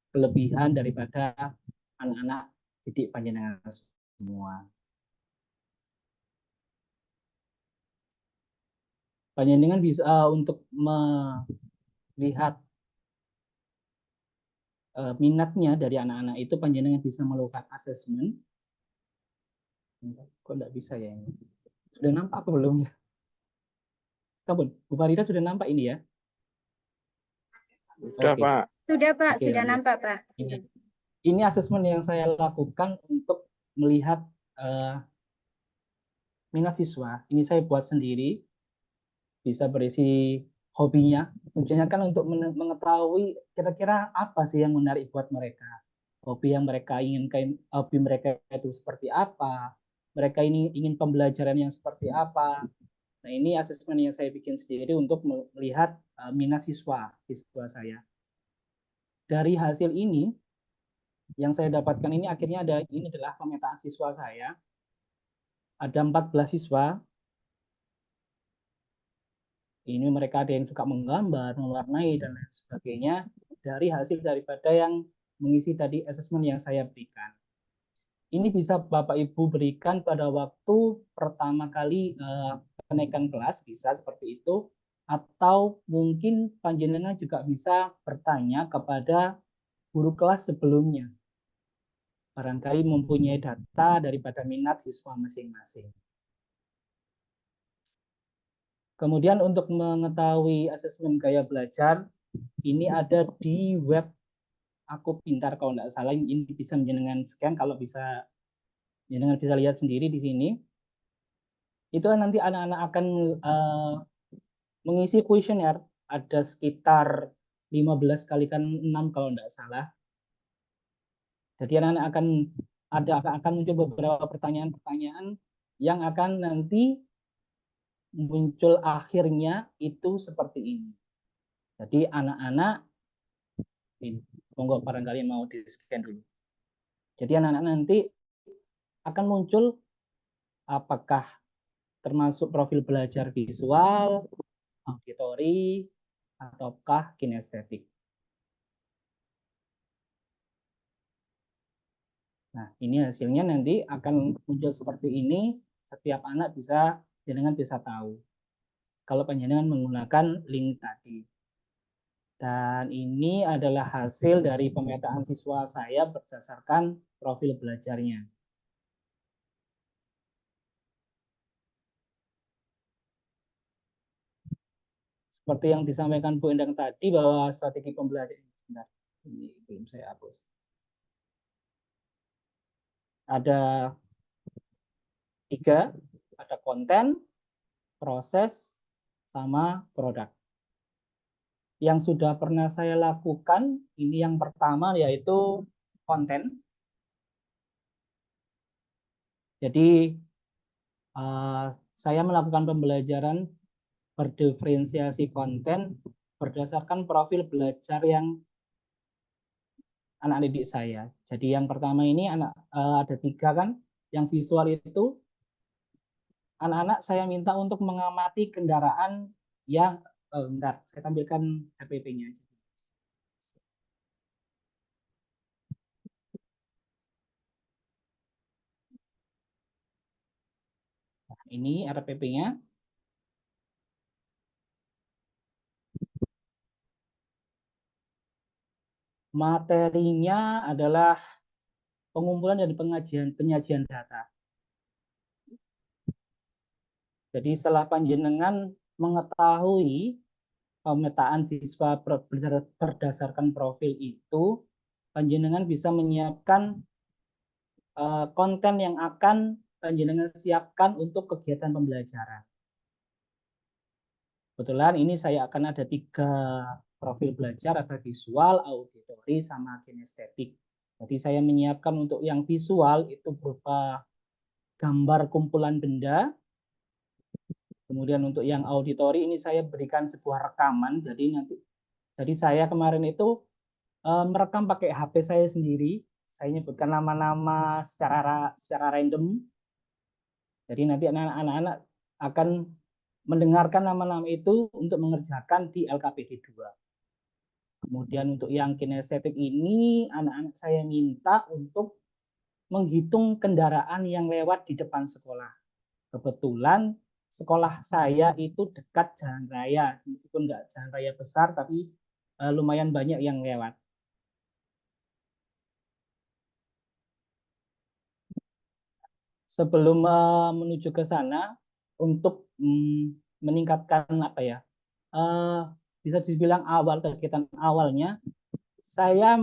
Speaker 6: kelebihan daripada anak-anak didik panjenengan semua. Panjenengan bisa untuk melihat minatnya dari anak-anak itu, panjenengan bisa melakukan asesmen. Kok enggak bisa ya ini? Sudah nampak apa belum ya? Bu Farida sudah nampak ini ya?
Speaker 5: Sudah,
Speaker 6: Oke.
Speaker 5: Pak.
Speaker 1: Sudah Pak,
Speaker 6: Oke,
Speaker 1: sudah
Speaker 6: ya.
Speaker 1: nampak Pak.
Speaker 6: Ini asesmen yang saya lakukan untuk melihat minat siswa. Ini saya buat sendiri, bisa berisi hobinya. Tujuannya kan untuk mengetahui kira-kira apa sih yang menarik buat mereka. Hobi yang mereka inginkan, hobi mereka itu seperti apa. Mereka ini ingin pembelajaran yang seperti apa. Nah, ini asesmen yang saya bikin sendiri untuk melihat minat siswa saya. Dari hasil ini, yang saya dapatkan ini akhirnya ini adalah pemetaan siswa saya. Ada 14 siswa. Ini mereka ada yang suka menggambar, mewarnai, dan lain sebagainya dari hasil daripada yang mengisi tadi asesmen yang saya berikan. Ini bisa Bapak Ibu berikan pada waktu pertama kali kenaikan kelas, bisa seperti itu, atau mungkin panjenengan juga bisa bertanya kepada guru kelas sebelumnya. Barangkali mempunyai data daripada minat siswa masing-masing. Kemudian untuk mengetahui asesmen gaya belajar, ini ada di web Aku Pintar kalau tidak salah. Ini bisa menjenengan scan, kalau bisa jenengan bisa lihat sendiri di sini. Itu nanti anak-anak akan mengisi kuesioner, ada sekitar 15 kalikan 6 kalau tidak salah. Jadi anak-anak akan muncul beberapa pertanyaan-pertanyaan yang akan nanti muncul akhirnya itu seperti ini. Jadi anak-anak, monggo barangkali mau di scan dulu. Jadi anak-anak nanti akan muncul apakah termasuk profil belajar visual, auditori, ataukah kinestetik. Nah, ini hasilnya nanti akan muncul seperti ini. Setiap anak jenengan bisa tahu. kalau panjenengan menggunakan link tadi. Dan ini adalah hasil dari pemetaan siswa saya berdasarkan profil belajarnya. Seperti yang disampaikan Bu Endang tadi bahwa strategi pembelajaran, sebentar, ini belum saya hapus. Ada 3, ada konten, proses, sama produk. Yang sudah pernah saya lakukan, ini yang pertama yaitu konten. Jadi saya melakukan pembelajaran berdiferensiasi konten berdasarkan profil belajar yang anak didik saya. Jadi yang pertama ini ada 3 kan, yang visual itu anak-anak saya minta untuk mengamati kendaraan yang bentar, saya tampilkan RPP-nya. Nah, ini RPP-nya. Materinya adalah pengumpulan dan penyajian data. Jadi setelah panjenengan mengetahui pemetaan siswa berdasarkan profil itu, panjenengan bisa menyiapkan konten yang akan panjenengan siapkan untuk kegiatan pembelajaran. Kebetulan ini saya akan ada 3 profil belajar, ada visual, auditori, sama kinestetik. Jadi saya menyiapkan untuk yang visual itu berupa gambar kumpulan benda. Kemudian untuk yang auditori ini saya berikan sebuah rekaman. Jadi saya kemarin itu merekam pakai HP saya sendiri. Saya nyebutkan nama-nama secara random. Jadi nanti anak-anak akan mendengarkan nama-nama itu untuk mengerjakan di LKPD 2. Kemudian untuk yang kinestetik ini, anak-anak saya minta untuk menghitung kendaraan yang lewat di depan sekolah. Kebetulan sekolah saya itu dekat jalan raya, meskipun nggak jalan raya besar, tapi lumayan banyak yang lewat. Sebelum menuju ke sana, untuk meningkatkan apa ya, bisa dibilang awal kegiatan awalnya, saya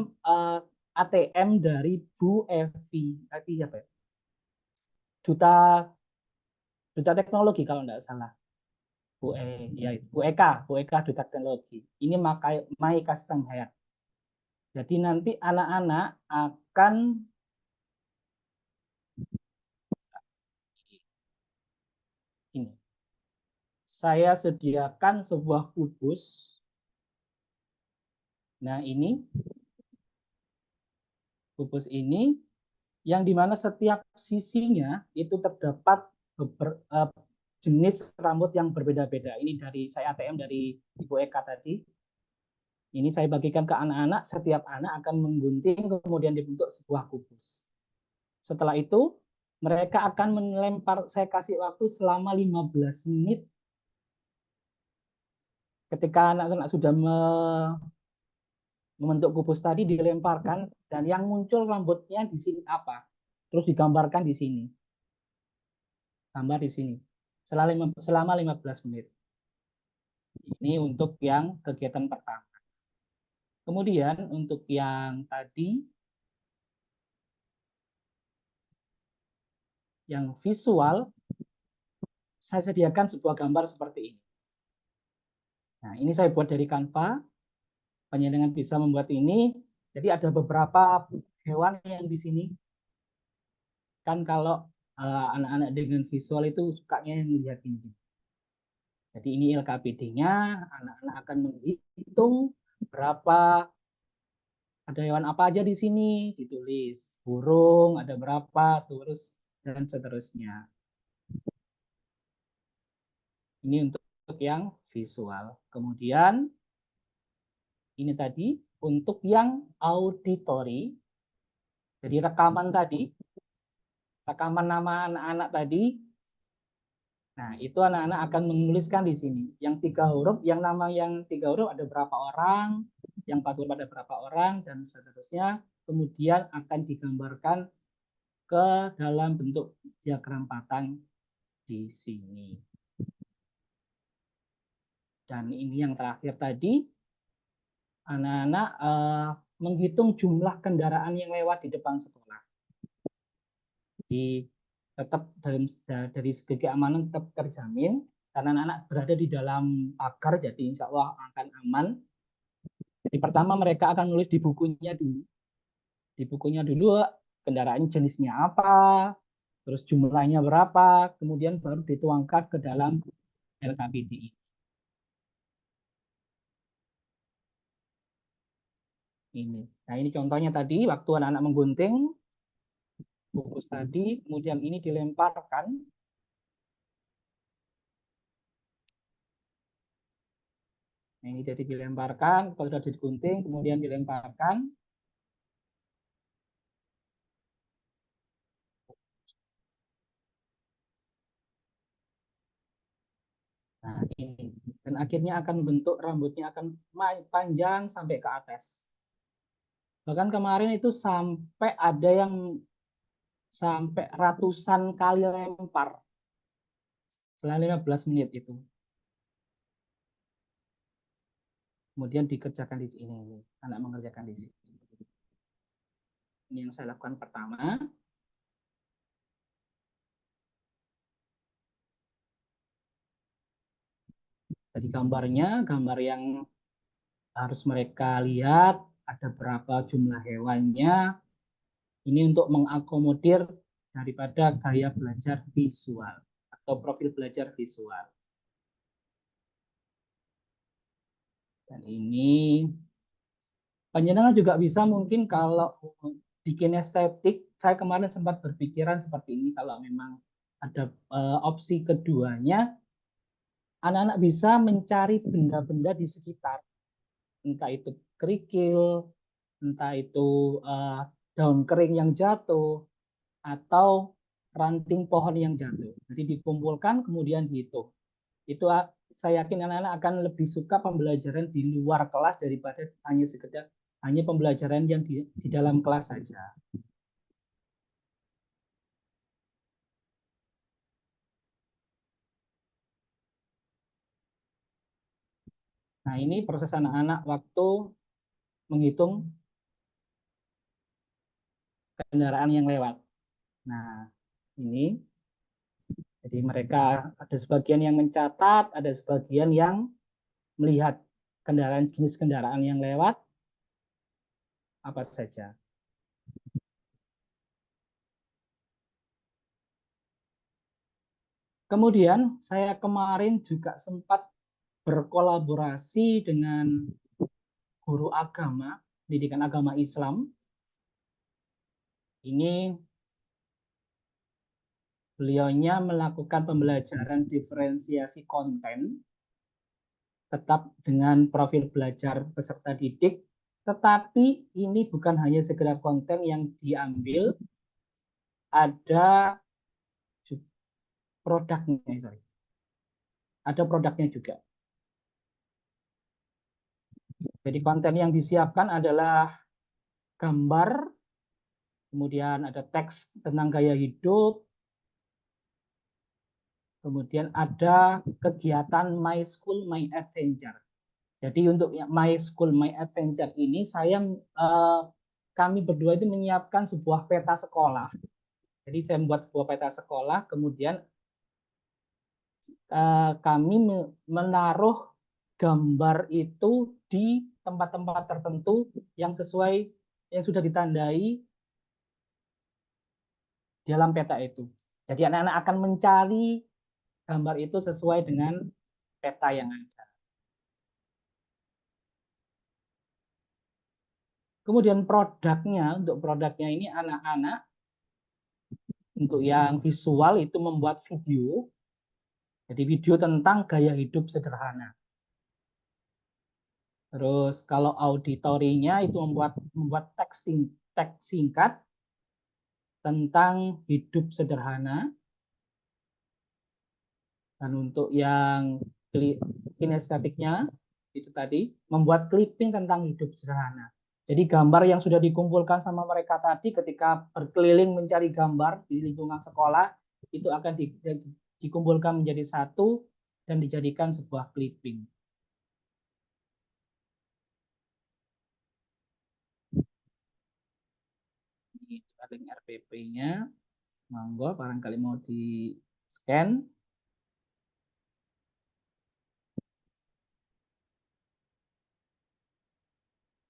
Speaker 6: ATM dari Bu Evi apa ya? Duta Teknologi kalau tidak salah. Bu Eka Duta Teknologi. Ini My Custom Hair. Jadi nanti anak-anak akan ini. Saya sediakan sebuah kubus. Nah, ini kubus ini yang dimana setiap sisinya itu terdapat jenis rambut yang berbeda-beda. Ini dari saya ATM dari Ibu Eka tadi. Ini saya bagikan ke anak-anak, setiap anak akan menggunting kemudian dibentuk sebuah kubus. Setelah itu mereka akan melempar, saya kasih waktu selama 15 menit. Ketika anak-anak sudah membentuk kubus tadi, dilemparkan, dan yang muncul rambutnya di sini apa? Terus digambarkan di sini. Gambar di sini. Selama 15 menit. Ini untuk yang kegiatan pertama. Kemudian untuk yang tadi, yang visual, saya sediakan sebuah gambar seperti ini. Nah, ini saya buat dari Canva. Panjenengan bisa membuat ini. Jadi ada beberapa hewan yang di sini. Kan kalau anak-anak dengan visual itu sukanya melihat ini. Jadi ini LKPD-nya, anak-anak akan menghitung berapa, ada hewan apa aja di sini, ditulis. Burung, ada berapa, terus dan seterusnya. Ini untuk yang visual. Kemudian ini tadi untuk yang auditori. Jadi rekaman tadi, rekaman nama anak-anak tadi. Nah, itu anak-anak akan menuliskan di sini. Yang 3 huruf, yang nama yang 3 huruf ada berapa orang, yang 4 huruf ada berapa orang, dan seterusnya. Kemudian akan digambarkan ke dalam bentuk diagram patang di sini. Dan ini yang terakhir tadi, anak-anak menghitung jumlah kendaraan yang lewat di depan sekolah. Jadi tetap dari segi keamanan tetap terjamin karena anak-anak berada di dalam pagar, jadi insya Allah akan aman. Jadi pertama mereka akan nulis di bukunya dulu. Di bukunya dulu kendaraan jenisnya apa, terus jumlahnya berapa, kemudian baru dituangkan ke dalam LKPD. Ini. Nah, ini contohnya tadi waktu anak-anak menggunting bungkus tadi, kemudian ini dilemparkan. Nah, ini jadi dilemparkan, kalau sudah digunting, kemudian dilemparkan. Nah, ini. Dan akhirnya akan membentuk rambutnya akan panjang sampai ke atas. Bahkan kemarin itu sampai ada yang sampai ratusan kali lempar selama 15 menit itu. Kemudian dikerjakan di sini. Anak mengerjakan di sini. Ini yang saya lakukan pertama. Jadi gambarnya, gambar yang harus mereka lihat, ada berapa jumlah hewannya. Ini untuk mengakomodir daripada gaya belajar visual atau profil belajar visual. Dan ini penyenangan juga bisa mungkin kalau di kinestetik, saya kemarin sempat berpikiran seperti ini, kalau memang ada opsi keduanya, anak-anak bisa mencari benda-benda di sekitar, entah itu kerikil, entah itu daun kering yang jatuh, atau ranting pohon yang jatuh. Jadi dikumpulkan kemudian dihitung. Itu saya yakin anak-anak akan lebih suka pembelajaran di luar kelas daripada hanya sekedar hanya pembelajaran yang di dalam kelas saja. Nah, ini proses anak-anak waktu menghitung kendaraan yang lewat. Nah, ini jadi mereka ada sebagian yang mencatat, ada sebagian yang melihat jenis kendaraan yang lewat apa saja. Kemudian saya kemarin juga sempat berkolaborasi dengan guru agama, pendidikan agama Islam. Ini beliaunya melakukan pembelajaran diferensiasi konten, tetap dengan profil belajar peserta didik, tetapi ini bukan hanya sekedar konten yang diambil, ada produknya, ada produknya juga. Jadi konten yang disiapkan adalah gambar, kemudian ada teks tentang gaya hidup, kemudian ada kegiatan My School My Adventure. Jadi untuk My School My Adventure ini kami berdua itu menyiapkan sebuah peta sekolah. Jadi saya membuat sebuah peta sekolah, kemudian kami menaruh gambar itu di tempat-tempat tertentu yang sesuai yang sudah ditandai dalam peta itu. Jadi anak-anak akan mencari gambar itu sesuai dengan peta yang ada. Kemudian untuk produknya ini anak-anak untuk yang visual itu membuat video. Jadi video tentang gaya hidup sederhana. Terus kalau auditorinya itu membuat teks singkat tentang hidup sederhana. Dan untuk yang kinestetiknya itu tadi membuat clipping tentang hidup sederhana. Jadi gambar yang sudah dikumpulkan sama mereka tadi ketika berkeliling mencari gambar di lingkungan sekolah itu akan dikumpulkan menjadi satu dan dijadikan sebuah clipping. Ini link RPP-nya, monggo barangkali mau di scan.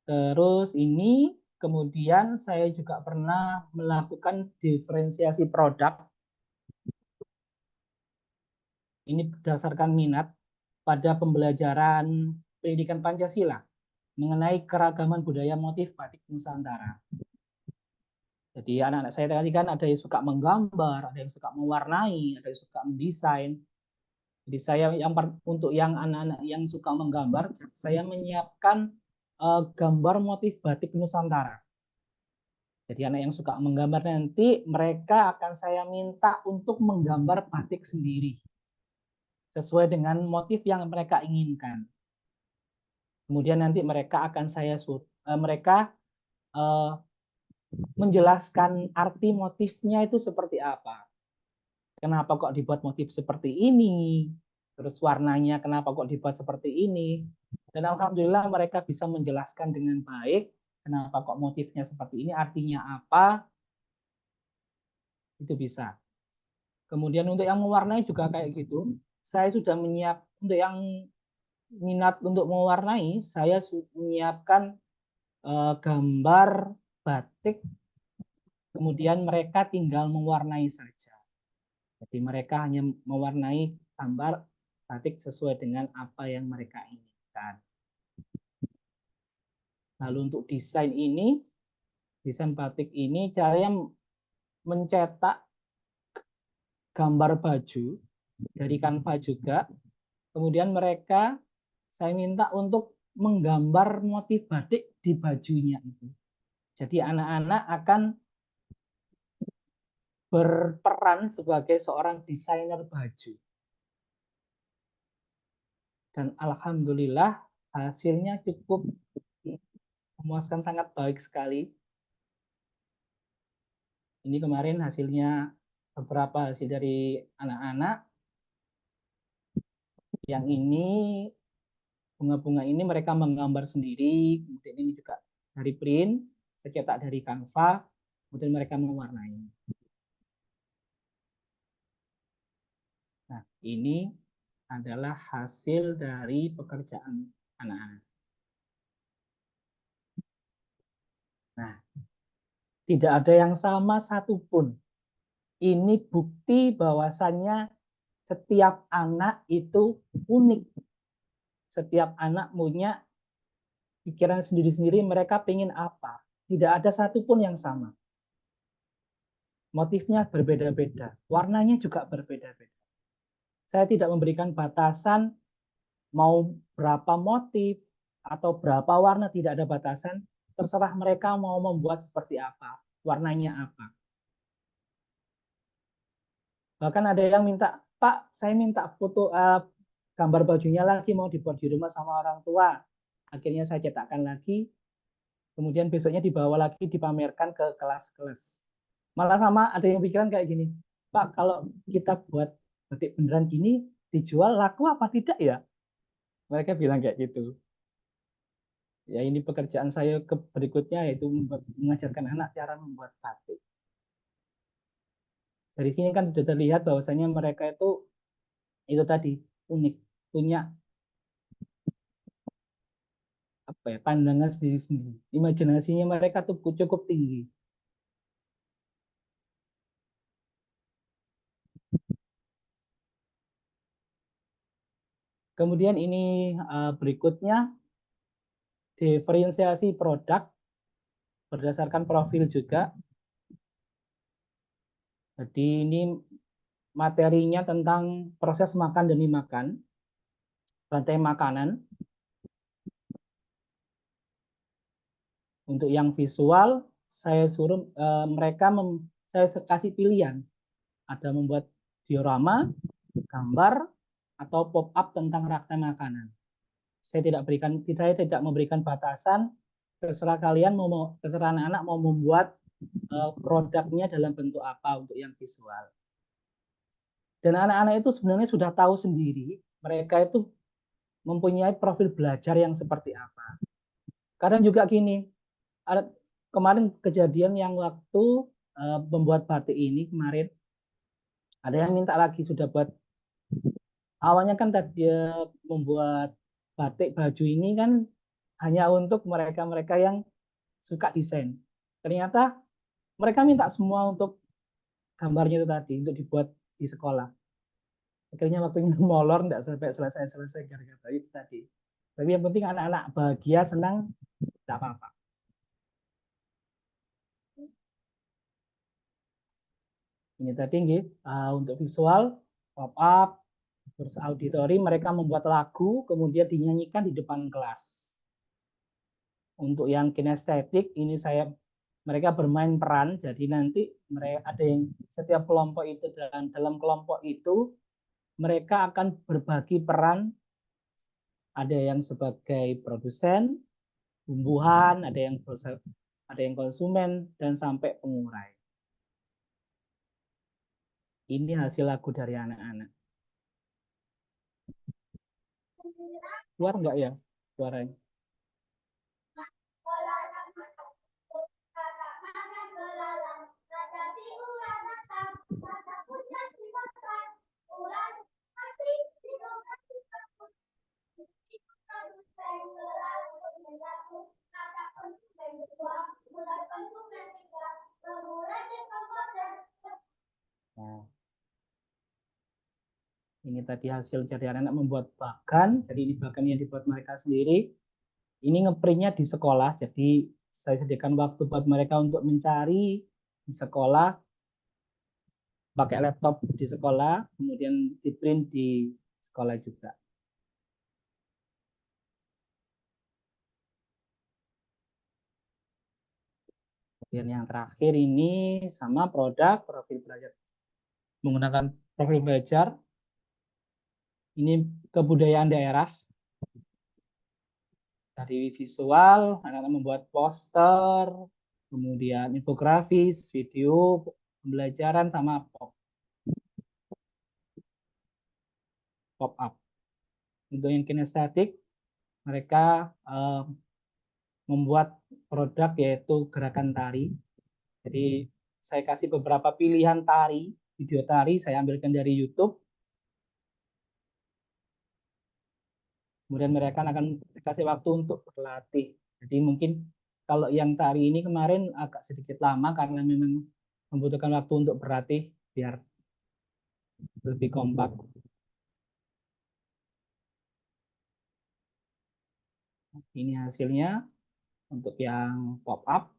Speaker 6: Terus ini kemudian saya juga pernah melakukan diferensiasi produk. Ini berdasarkan minat pada pembelajaran pendidikan Pancasila mengenai keragaman budaya motif batik Nusantara. Jadi anak-anak saya tadi kan ada yang suka menggambar, ada yang suka mewarnai, ada yang suka mendesain. Jadi saya untuk yang anak-anak yang suka menggambar, saya menyiapkan gambar motif batik Nusantara. Jadi anak yang suka menggambar nanti mereka akan saya minta untuk menggambar batik sendiri sesuai dengan motif yang mereka inginkan. Kemudian nanti mereka akan mereka menjelaskan arti motifnya itu seperti apa. Kenapa kok dibuat motif seperti ini? Terus warnanya kenapa kok dibuat seperti ini? Dan alhamdulillah mereka bisa menjelaskan dengan baik kenapa kok motifnya seperti ini, artinya apa, itu bisa. Kemudian untuk yang mewarnai juga kayak gitu. Saya sudah untuk yang minat untuk mewarnai, saya menyiapkan gambar batik, kemudian mereka tinggal mewarnai saja. Jadi mereka hanya mewarnai gambar batik sesuai dengan apa yang mereka inginkan. Lalu untuk desain batik ini saya mencetak gambar baju dari Canva juga. Kemudian saya minta untuk menggambar motif batik di bajunya itu. Jadi anak-anak akan berperan sebagai seorang desainer baju. Dan alhamdulillah hasilnya cukup memuaskan, sangat baik sekali. Ini kemarin hasilnya beberapa hasil dari anak-anak. Yang ini bunga-bunga ini mereka menggambar sendiri, kemudian ini juga dari print, saya cetak dari Canva, kemudian mereka mewarnai. Nah, ini adalah hasil dari pekerjaan anak-anak. Nah, tidak ada yang sama satupun. Ini bukti bahwasannya setiap anak itu unik. Setiap anak punya pikiran sendiri-sendiri, mereka pengen apa. Tidak ada satupun yang sama. Motifnya berbeda-beda, warnanya juga berbeda-beda. Saya tidak memberikan batasan mau berapa motif atau berapa warna, tidak ada batasan. Terserah mereka mau membuat seperti apa, warnanya apa. Bahkan ada yang minta, Pak, saya minta foto gambar bajunya lagi, mau dibuat di rumah sama orang tua. Akhirnya saya cetakkan lagi, kemudian besoknya dibawa lagi, dipamerkan ke kelas-kelas. Malah sama ada yang pikiran kayak gini, Pak, kalau kita buat batik beneran gini, dijual laku apa tidak ya? Mereka bilang kayak gitu. Ya ini pekerjaan saya berikutnya, yaitu mengajarkan anak cara membuat batik. Dari sini kan sudah terlihat bahwasanya mereka itu tadi unik, punya apa ya, pandangan sendiri-sendiri. Imajinasinya mereka tuh cukup tinggi. Kemudian ini berikutnya diferensiasi produk berdasarkan profil juga. Jadi ini materinya tentang proses makan dan dimakan, rantai makanan. Untuk yang visual, saya suruh saya kasih pilihan. Ada membuat diorama, gambar, atau pop-up tentang rakta makanan. Saya tidak memberikan batasan, terserah kalian terserah anak-anak mau membuat produknya dalam bentuk apa untuk yang visual. Dan anak-anak itu sebenarnya sudah tahu sendiri, mereka itu mempunyai profil belajar yang seperti apa. Kadang juga gini, ada kemarin kejadian yang waktu membuat batik ini kemarin, ada yang minta lagi sudah buat. Awalnya kan tadi membuat batik baju ini kan hanya untuk mereka-mereka yang suka desain. Ternyata mereka minta semua untuk gambarnya itu tadi untuk dibuat di sekolah. Akhirnya waktunya molor, tidak sampai selesai gara-gara itu tadi. Tapi yang penting anak-anak bahagia, senang, tidak apa-apa. Ini tadi untuk visual, pop-up, terus auditori, mereka membuat lagu, kemudian dinyanyikan di depan kelas. Untuk yang kinestetik, ini mereka bermain peran, jadi nanti mereka ada yang setiap kelompok itu dalam kelompok itu mereka akan berbagi peran. Ada yang sebagai produsen, bumbuhan, ada yang konsumen, dan sampai pengurai. Ini hasil lagu dari anak-anak. Keluar nggak ya suaranya? Nah, ini tadi hasil dari anak-anak membuat bagan. Jadi ini bagan yang dibuat mereka sendiri. Ini ngeprintnya di sekolah. Jadi saya sediakan waktu buat mereka untuk mencari di sekolah, pakai laptop di sekolah, kemudian di print di sekolah juga. Kemudian yang terakhir ini sama produk profil belajar, menggunakan profil belajar. Ini kebudayaan daerah. Dari visual, anak-anak membuat poster, kemudian infografis, video, pembelajaran, sama pop-up. Untuk yang kinestetik, mereka membuat produk yaitu gerakan tari. Jadi saya kasih beberapa pilihan tari, video tari, saya ambilkan dari YouTube. Kemudian mereka akan kasih waktu untuk berlatih. Jadi mungkin kalau yang tari ini kemarin agak sedikit lama karena memang membutuhkan waktu untuk berlatih biar lebih kompak. Ini hasilnya untuk yang pop-up.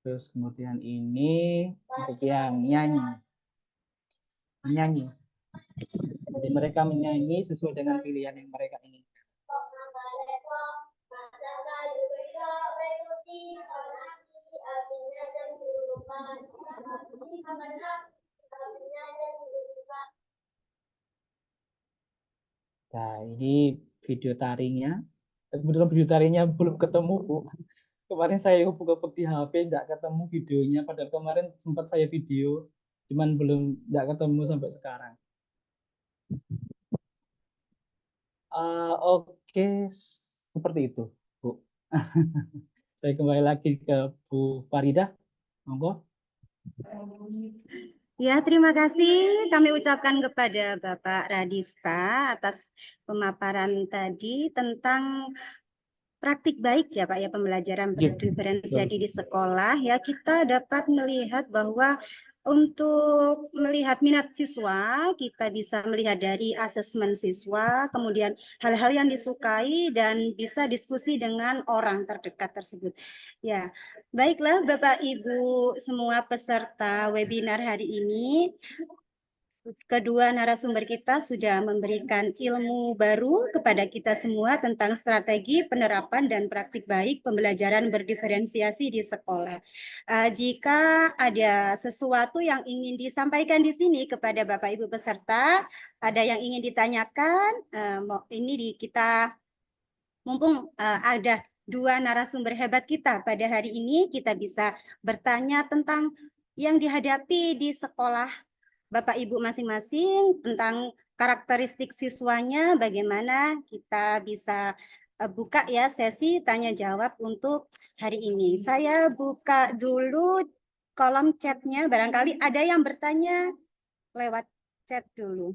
Speaker 6: Terus kemudian ini untuk yang menyanyi. Jadi mereka menyanyi sesuai dengan pilihan yang mereka inginkan. Nah, ini video tarinya. Kebetulan video tarinya belum ketemu, Bu. Kemarin saya hubung-hubung di HP, tidak ketemu videonya. Padahal kemarin sempat saya video, cuman tidak ketemu sampai sekarang. Oke, seperti itu, Bu. Saya kembali lagi ke Bu Farida. Monggo.
Speaker 1: Ya, terima kasih kami ucapkan kepada Bapak Radista atas pemaparan tadi tentang praktik baik ya Pak ya, pembelajaran berdiferensiasi di sekolah ya. Kita dapat melihat bahwa untuk melihat minat siswa, kita bisa melihat dari asesmen siswa, kemudian hal-hal yang disukai dan bisa diskusi dengan orang terdekat tersebut. Ya, baiklah Bapak Ibu semua peserta webinar hari ini. kedua narasumber kita sudah memberikan ilmu baru kepada kita semua tentang strategi penerapan dan praktik baik pembelajaran berdiferensiasi di sekolah. Jika ada sesuatu yang ingin disampaikan di sini kepada Bapak Ibu peserta, ada yang ingin ditanyakan, kita mumpung ada dua narasumber hebat kita pada hari ini, kita bisa bertanya tentang yang dihadapi di sekolah Bapak Ibu masing-masing, tentang karakteristik siswanya, bagaimana kita bisa buka ya sesi tanya jawab untuk hari ini. Saya buka dulu kolom chatnya, barangkali ada yang bertanya lewat chat dulu.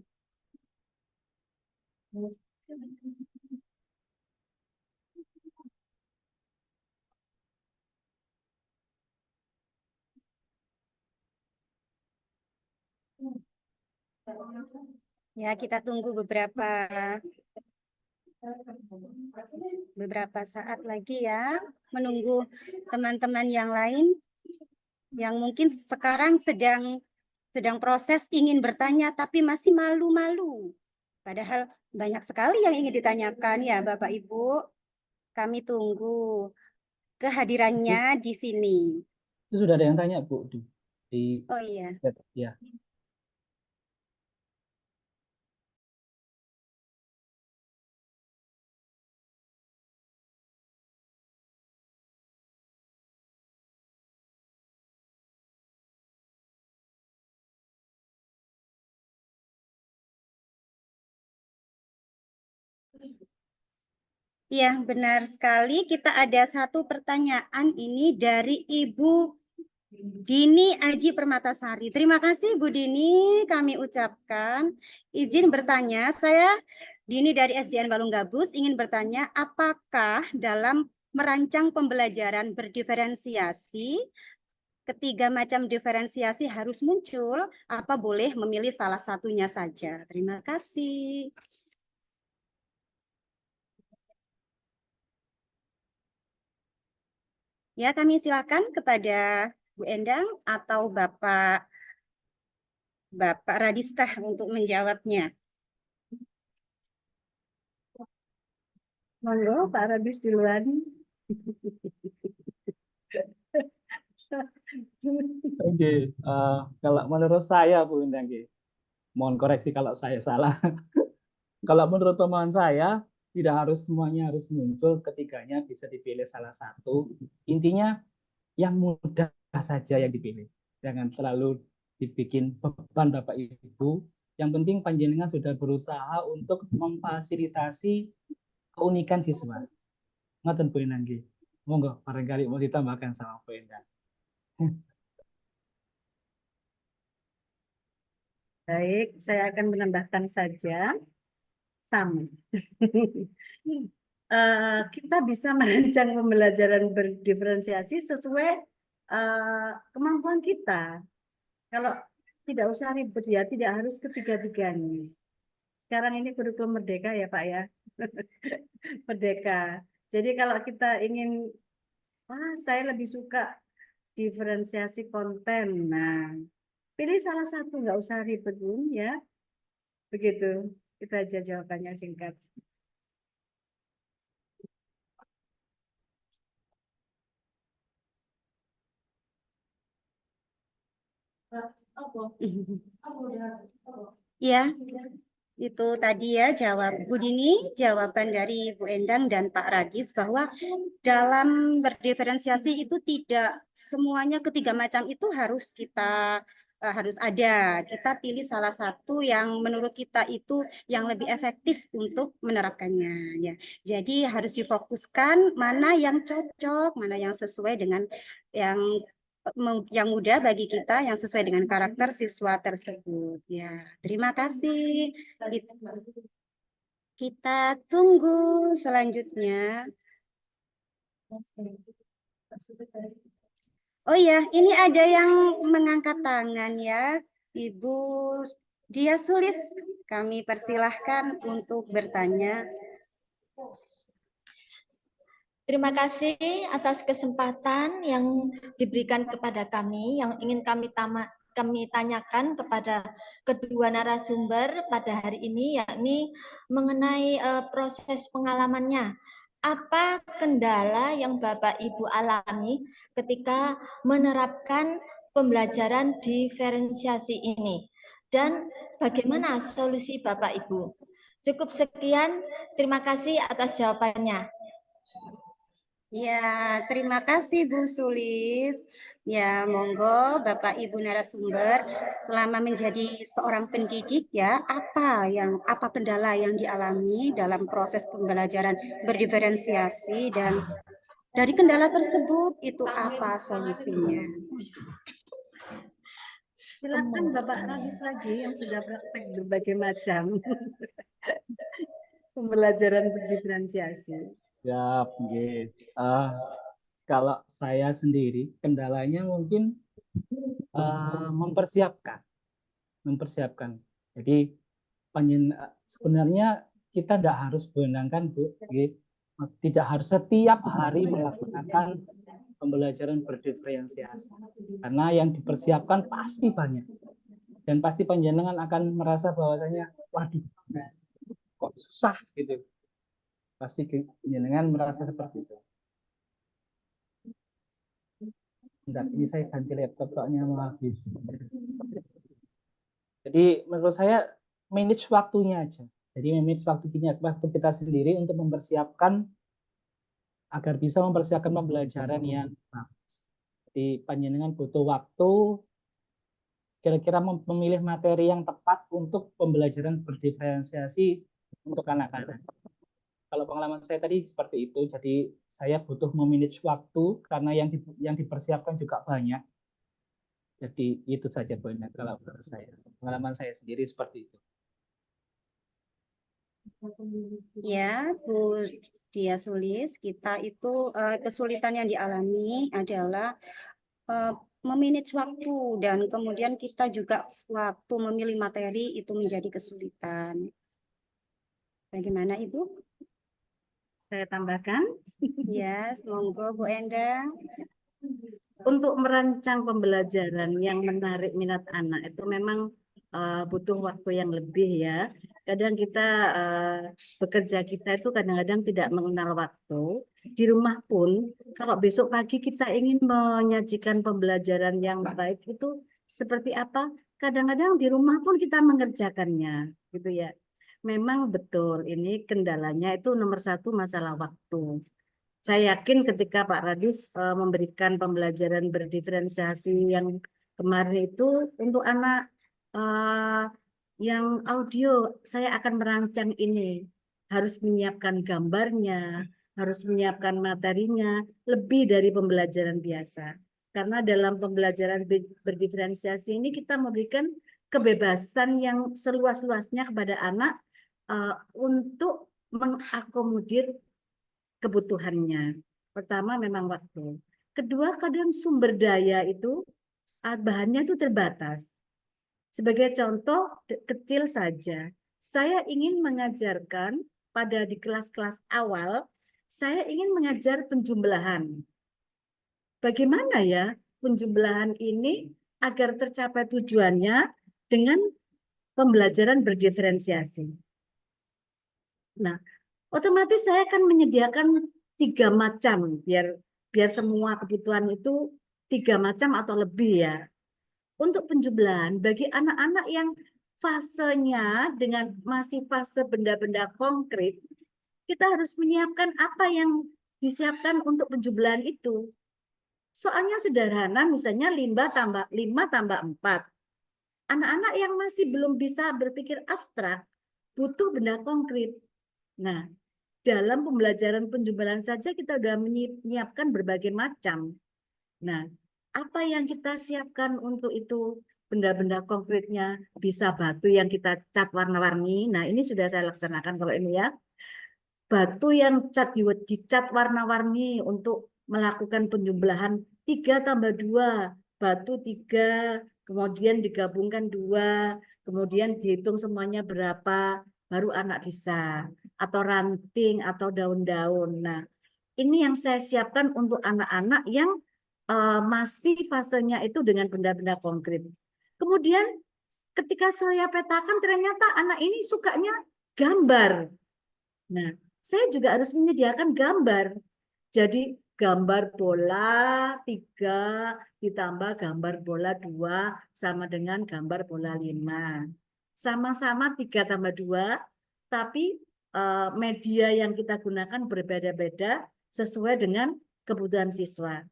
Speaker 1: Ya, kita tunggu beberapa saat lagi ya, menunggu teman-teman yang lain yang mungkin sekarang sedang proses ingin bertanya tapi masih malu-malu. Padahal banyak sekali yang ingin ditanyakan ya Bapak Ibu. Kami tunggu kehadirannya di sini.
Speaker 6: Itu sudah ada yang tanya, Bu.
Speaker 1: Oh iya.
Speaker 6: Ya.
Speaker 1: Ya, benar sekali. Kita ada satu pertanyaan ini dari Ibu Dini Aji Permatasari. Terima kasih Bu Dini, kami ucapkan. Izin bertanya, saya Dini dari SDN Walunggabus ingin bertanya, apakah dalam merancang pembelajaran berdiferensiasi, ketiga macam diferensiasi harus muncul, apa boleh memilih salah satunya saja? Terima kasih. Ya, kami silakan kepada Bu Endang atau Bapak Radista untuk menjawabnya.
Speaker 3: Monggo Pak Radis duluan.
Speaker 6: Oke, kalau menurut saya, Bu Endang, mohon koreksi kalau saya salah. Kalau menurut pemahaman saya, tidak harus semuanya harus muncul, ketiganya bisa dipilih salah satu. Intinya yang mudah saja yang dipilih. Jangan terlalu dibikin beban Bapak Ibu. Yang penting panjenengan sudah berusaha untuk memfasilitasi keunikan siswa. Ngoten Bu Endang nggih. Monggo barangkali mau ditambahkan sama Bu Endang.
Speaker 3: Baik, saya akan menambahkan saja sama. Kita bisa merancang pembelajaran berdiferensiasi sesuai kemampuan kita. Kalau tidak usah ribet ya, tidak harus ketiga-tiganya. Sekarang ini kurikulum merdeka ya Pak ya, merdeka. Jadi kalau kita ingin, saya lebih suka diferensiasi konten. Nah, pilih salah satu, nggak usah ribet Bun ya. Begitu, itu aja jawabannya singkat.
Speaker 1: Ya, itu tadi ya jawab Bu Dini, jawaban dari Bu Endang dan Pak Radis bahwa dalam berdiferensiasi itu tidak semuanya ketiga macam itu harus harus ada. Kita pilih salah satu yang menurut kita itu yang lebih efektif untuk menerapkannya ya. Jadi harus difokuskan mana yang cocok, mana yang sesuai dengan yang mudah bagi kita yang sesuai dengan karakter siswa tersebut. Ya, terima kasih. Kita tunggu selanjutnya. Oh ya, ini ada yang mengangkat tangan ya, Ibu Dia Sulis. Kami persilahkan untuk bertanya.
Speaker 7: Terima kasih atas kesempatan yang diberikan kepada kami. Yang ingin kami kami tanyakan kepada kedua narasumber pada hari ini, yakni mengenai proses pengalamannya. Apa kendala yang Bapak Ibu alami ketika menerapkan pembelajaran diferensiasi ini? Dan bagaimana solusi Bapak Ibu? Cukup sekian, terima kasih atas jawabannya.
Speaker 1: Ya, terima kasih Bu Sulis. Ya, monggo Bapak Ibu narasumber, selama menjadi seorang pendidik ya, apa kendala yang dialami dalam proses pembelajaran berdiferensiasi, dan dari kendala tersebut itu apa solusinya?
Speaker 3: Silakan Bapak Radis lagi yang sudah praktek berbagai macam pembelajaran berdiferensiasi.
Speaker 6: Ya, nggih. Kalau saya sendiri kendalanya mungkin mempersiapkan. Jadi sebenarnya kita tidak harus benangkan, Bu, nggih. Tidak harus setiap hari melaksanakan pembelajaran berdiferensiasi, karena yang dipersiapkan pasti banyak, dan pasti panjenengan akan merasa bahwasanya, waduh, kok susah gitu. Pasti panjenengan merasa seperti itu. Bentar, ini saya ganti laptop soalnya mau habis. Jadi menurut saya manage waktunya aja. Jadi manage waktu kita sendiri untuk mempersiapkan agar bisa mempersiapkan pembelajaran yang bagus. Jadi panjenengan butuh waktu kira-kira memilih materi yang tepat untuk pembelajaran berdiferensiasi untuk anak-anak. Kalau pengalaman saya tadi seperti itu, jadi saya butuh memanage waktu karena yang dipersiapkan juga banyak. Jadi itu saja poinnya kalau menurut saya. Pengalaman saya sendiri seperti itu.
Speaker 1: Ya, Bu Dia Sulis, kita itu kesulitan yang dialami adalah memanage waktu, dan kemudian kita juga waktu memilih materi itu menjadi kesulitan. Bagaimana Ibu?
Speaker 3: Saya tambahkan.
Speaker 1: Ya, monggo Bu Endang.
Speaker 3: Untuk merancang pembelajaran yang menarik minat anak itu memang butuh waktu yang lebih ya. Kadang kita bekerja kita itu kadang-kadang tidak mengenal waktu. Di rumah pun kalau besok pagi kita ingin menyajikan pembelajaran yang baik itu seperti apa? Kadang-kadang di rumah pun kita mengerjakannya, gitu ya. Memang betul ini kendalanya itu nomor satu masalah waktu. Saya yakin ketika Pak Radis memberikan pembelajaran berdiferensiasi yang kemarin itu untuk anak yang audio, saya akan merancang ini. Harus menyiapkan gambarnya, harus menyiapkan materinya, lebih dari pembelajaran biasa. Karena dalam pembelajaran berdiferensiasi ini kita memberikan kebebasan yang seluas-luasnya kepada anak untuk mengakomodir kebutuhannya. Pertama memang waktu. Kedua, kadang sumber daya itu bahannya itu terbatas. Sebagai contoh kecil saja, saya ingin mengajarkan pada di kelas-kelas awal, saya ingin mengajar penjumlahan. Bagaimana ya penjumlahan ini agar tercapai tujuannya dengan pembelajaran berdiferensiasi. Nah, otomatis saya akan menyediakan 3 macam biar semua kebutuhan itu 3 macam atau lebih ya. Untuk penjumlahan bagi anak-anak yang fasenya dengan masih fase benda-benda konkret, kita harus menyiapkan apa yang disiapkan untuk penjumlahan itu. Soalnya sederhana, misalnya 5 tambah 4. Anak-anak yang masih belum bisa berpikir abstrak butuh benda konkret. Nah, dalam pembelajaran penjumlahan saja kita sudah menyiapkan berbagai macam. Nah, apa yang kita siapkan untuk itu? Benda-benda konkretnya bisa batu yang kita cat warna-warni. Nah, ini sudah saya laksanakan kalau ini ya. Batu yang dicat warna-warni untuk melakukan penjumlahan 3 tambah 2. Batu 3, kemudian digabungkan 2, kemudian dihitung semuanya berapa, baru anak bisa. Atau ranting atau daun-daun. Nah, ini yang saya siapkan untuk anak-anak yang masih fasenya itu dengan benda-benda konkret. Kemudian ketika saya petakan ternyata anak ini sukanya gambar. Nah, saya juga harus menyediakan gambar. Jadi gambar bola 3 ditambah gambar bola 2 sama dengan gambar bola 5. Sama-sama 3 tambah 2, tapi media yang kita gunakan berbeda-beda sesuai dengan kebutuhan siswa.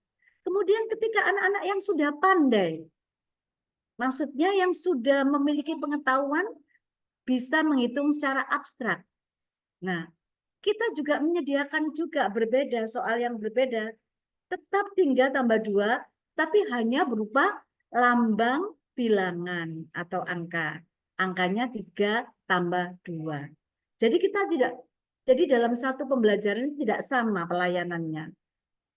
Speaker 3: Kemudian ketika anak-anak yang sudah pandai, maksudnya yang sudah memiliki pengetahuan bisa menghitung secara abstrak. Nah, kita juga menyediakan juga berbeda, soal yang berbeda. Tetap 3 tambah 2, tapi hanya berupa lambang bilangan atau angka. Angkanya 3 tambah 2. Jadi kita tidak, jadi dalam satu pembelajaran tidak sama pelayanannya.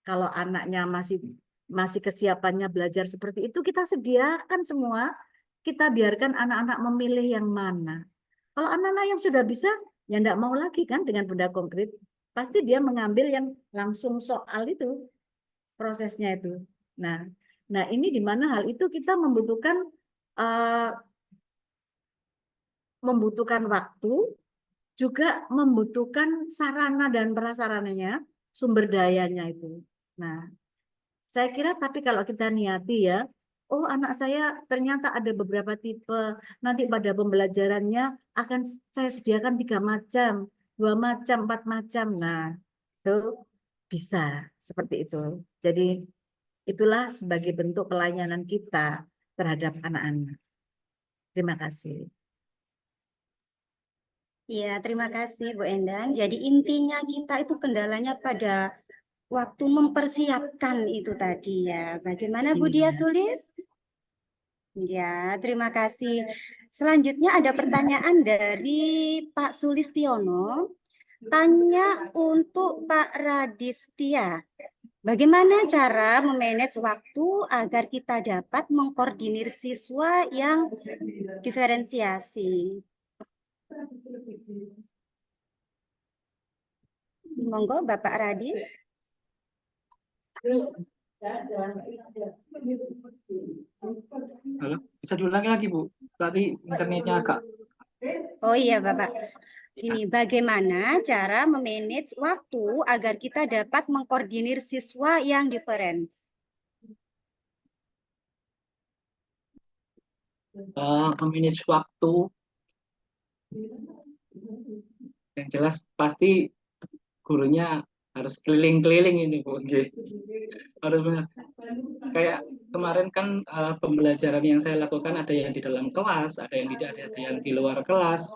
Speaker 3: Kalau anaknya masih kesiapannya belajar seperti itu, kita sediakan semua, kita biarkan anak-anak memilih yang mana. Kalau anak-anak yang sudah bisa, ya enggak mau lagi kan dengan benda konkret. Pasti dia mengambil yang langsung soal itu, prosesnya itu. Nah, ini di mana hal itu kita membutuhkan waktu, juga membutuhkan sarana dan prasarananya, sumber dayanya itu. Nah, saya kira tapi kalau kita niati ya, oh anak saya ternyata ada beberapa tipe, nanti pada pembelajarannya akan saya sediakan 3 macam, 2 macam, 4 macam. Nah, itu bisa seperti itu. Jadi itulah sebagai bentuk pelayanan kita terhadap anak-anak. Terima kasih.
Speaker 1: Ya, terima kasih Bu Endang. Jadi intinya kita itu kendalanya pada waktu mempersiapkan itu tadi ya. Bagaimana Bu Dia Sulis? Ya, terima kasih. Selanjutnya ada pertanyaan dari Pak Sulistiono. Tanya untuk Pak Radistia. Bagaimana cara memanage waktu agar kita dapat mengkoordinir siswa yang diferensiasi? Monggo Bapak Radis.
Speaker 6: Halo, bisa diulangi lagi Bu? Tadi internetnya agak.
Speaker 1: Oh iya Bapak. Ini bagaimana cara memanage waktu agar kita dapat mengkoordinir siswa yang diferensi?
Speaker 6: Manage waktu yang jelas pasti gurunya harus keliling-keliling ini Bu. Harus benar. Kayak kemarin kan pembelajaran yang saya lakukan ada yang di dalam kelas, ada yang tidak, ada yang di luar kelas.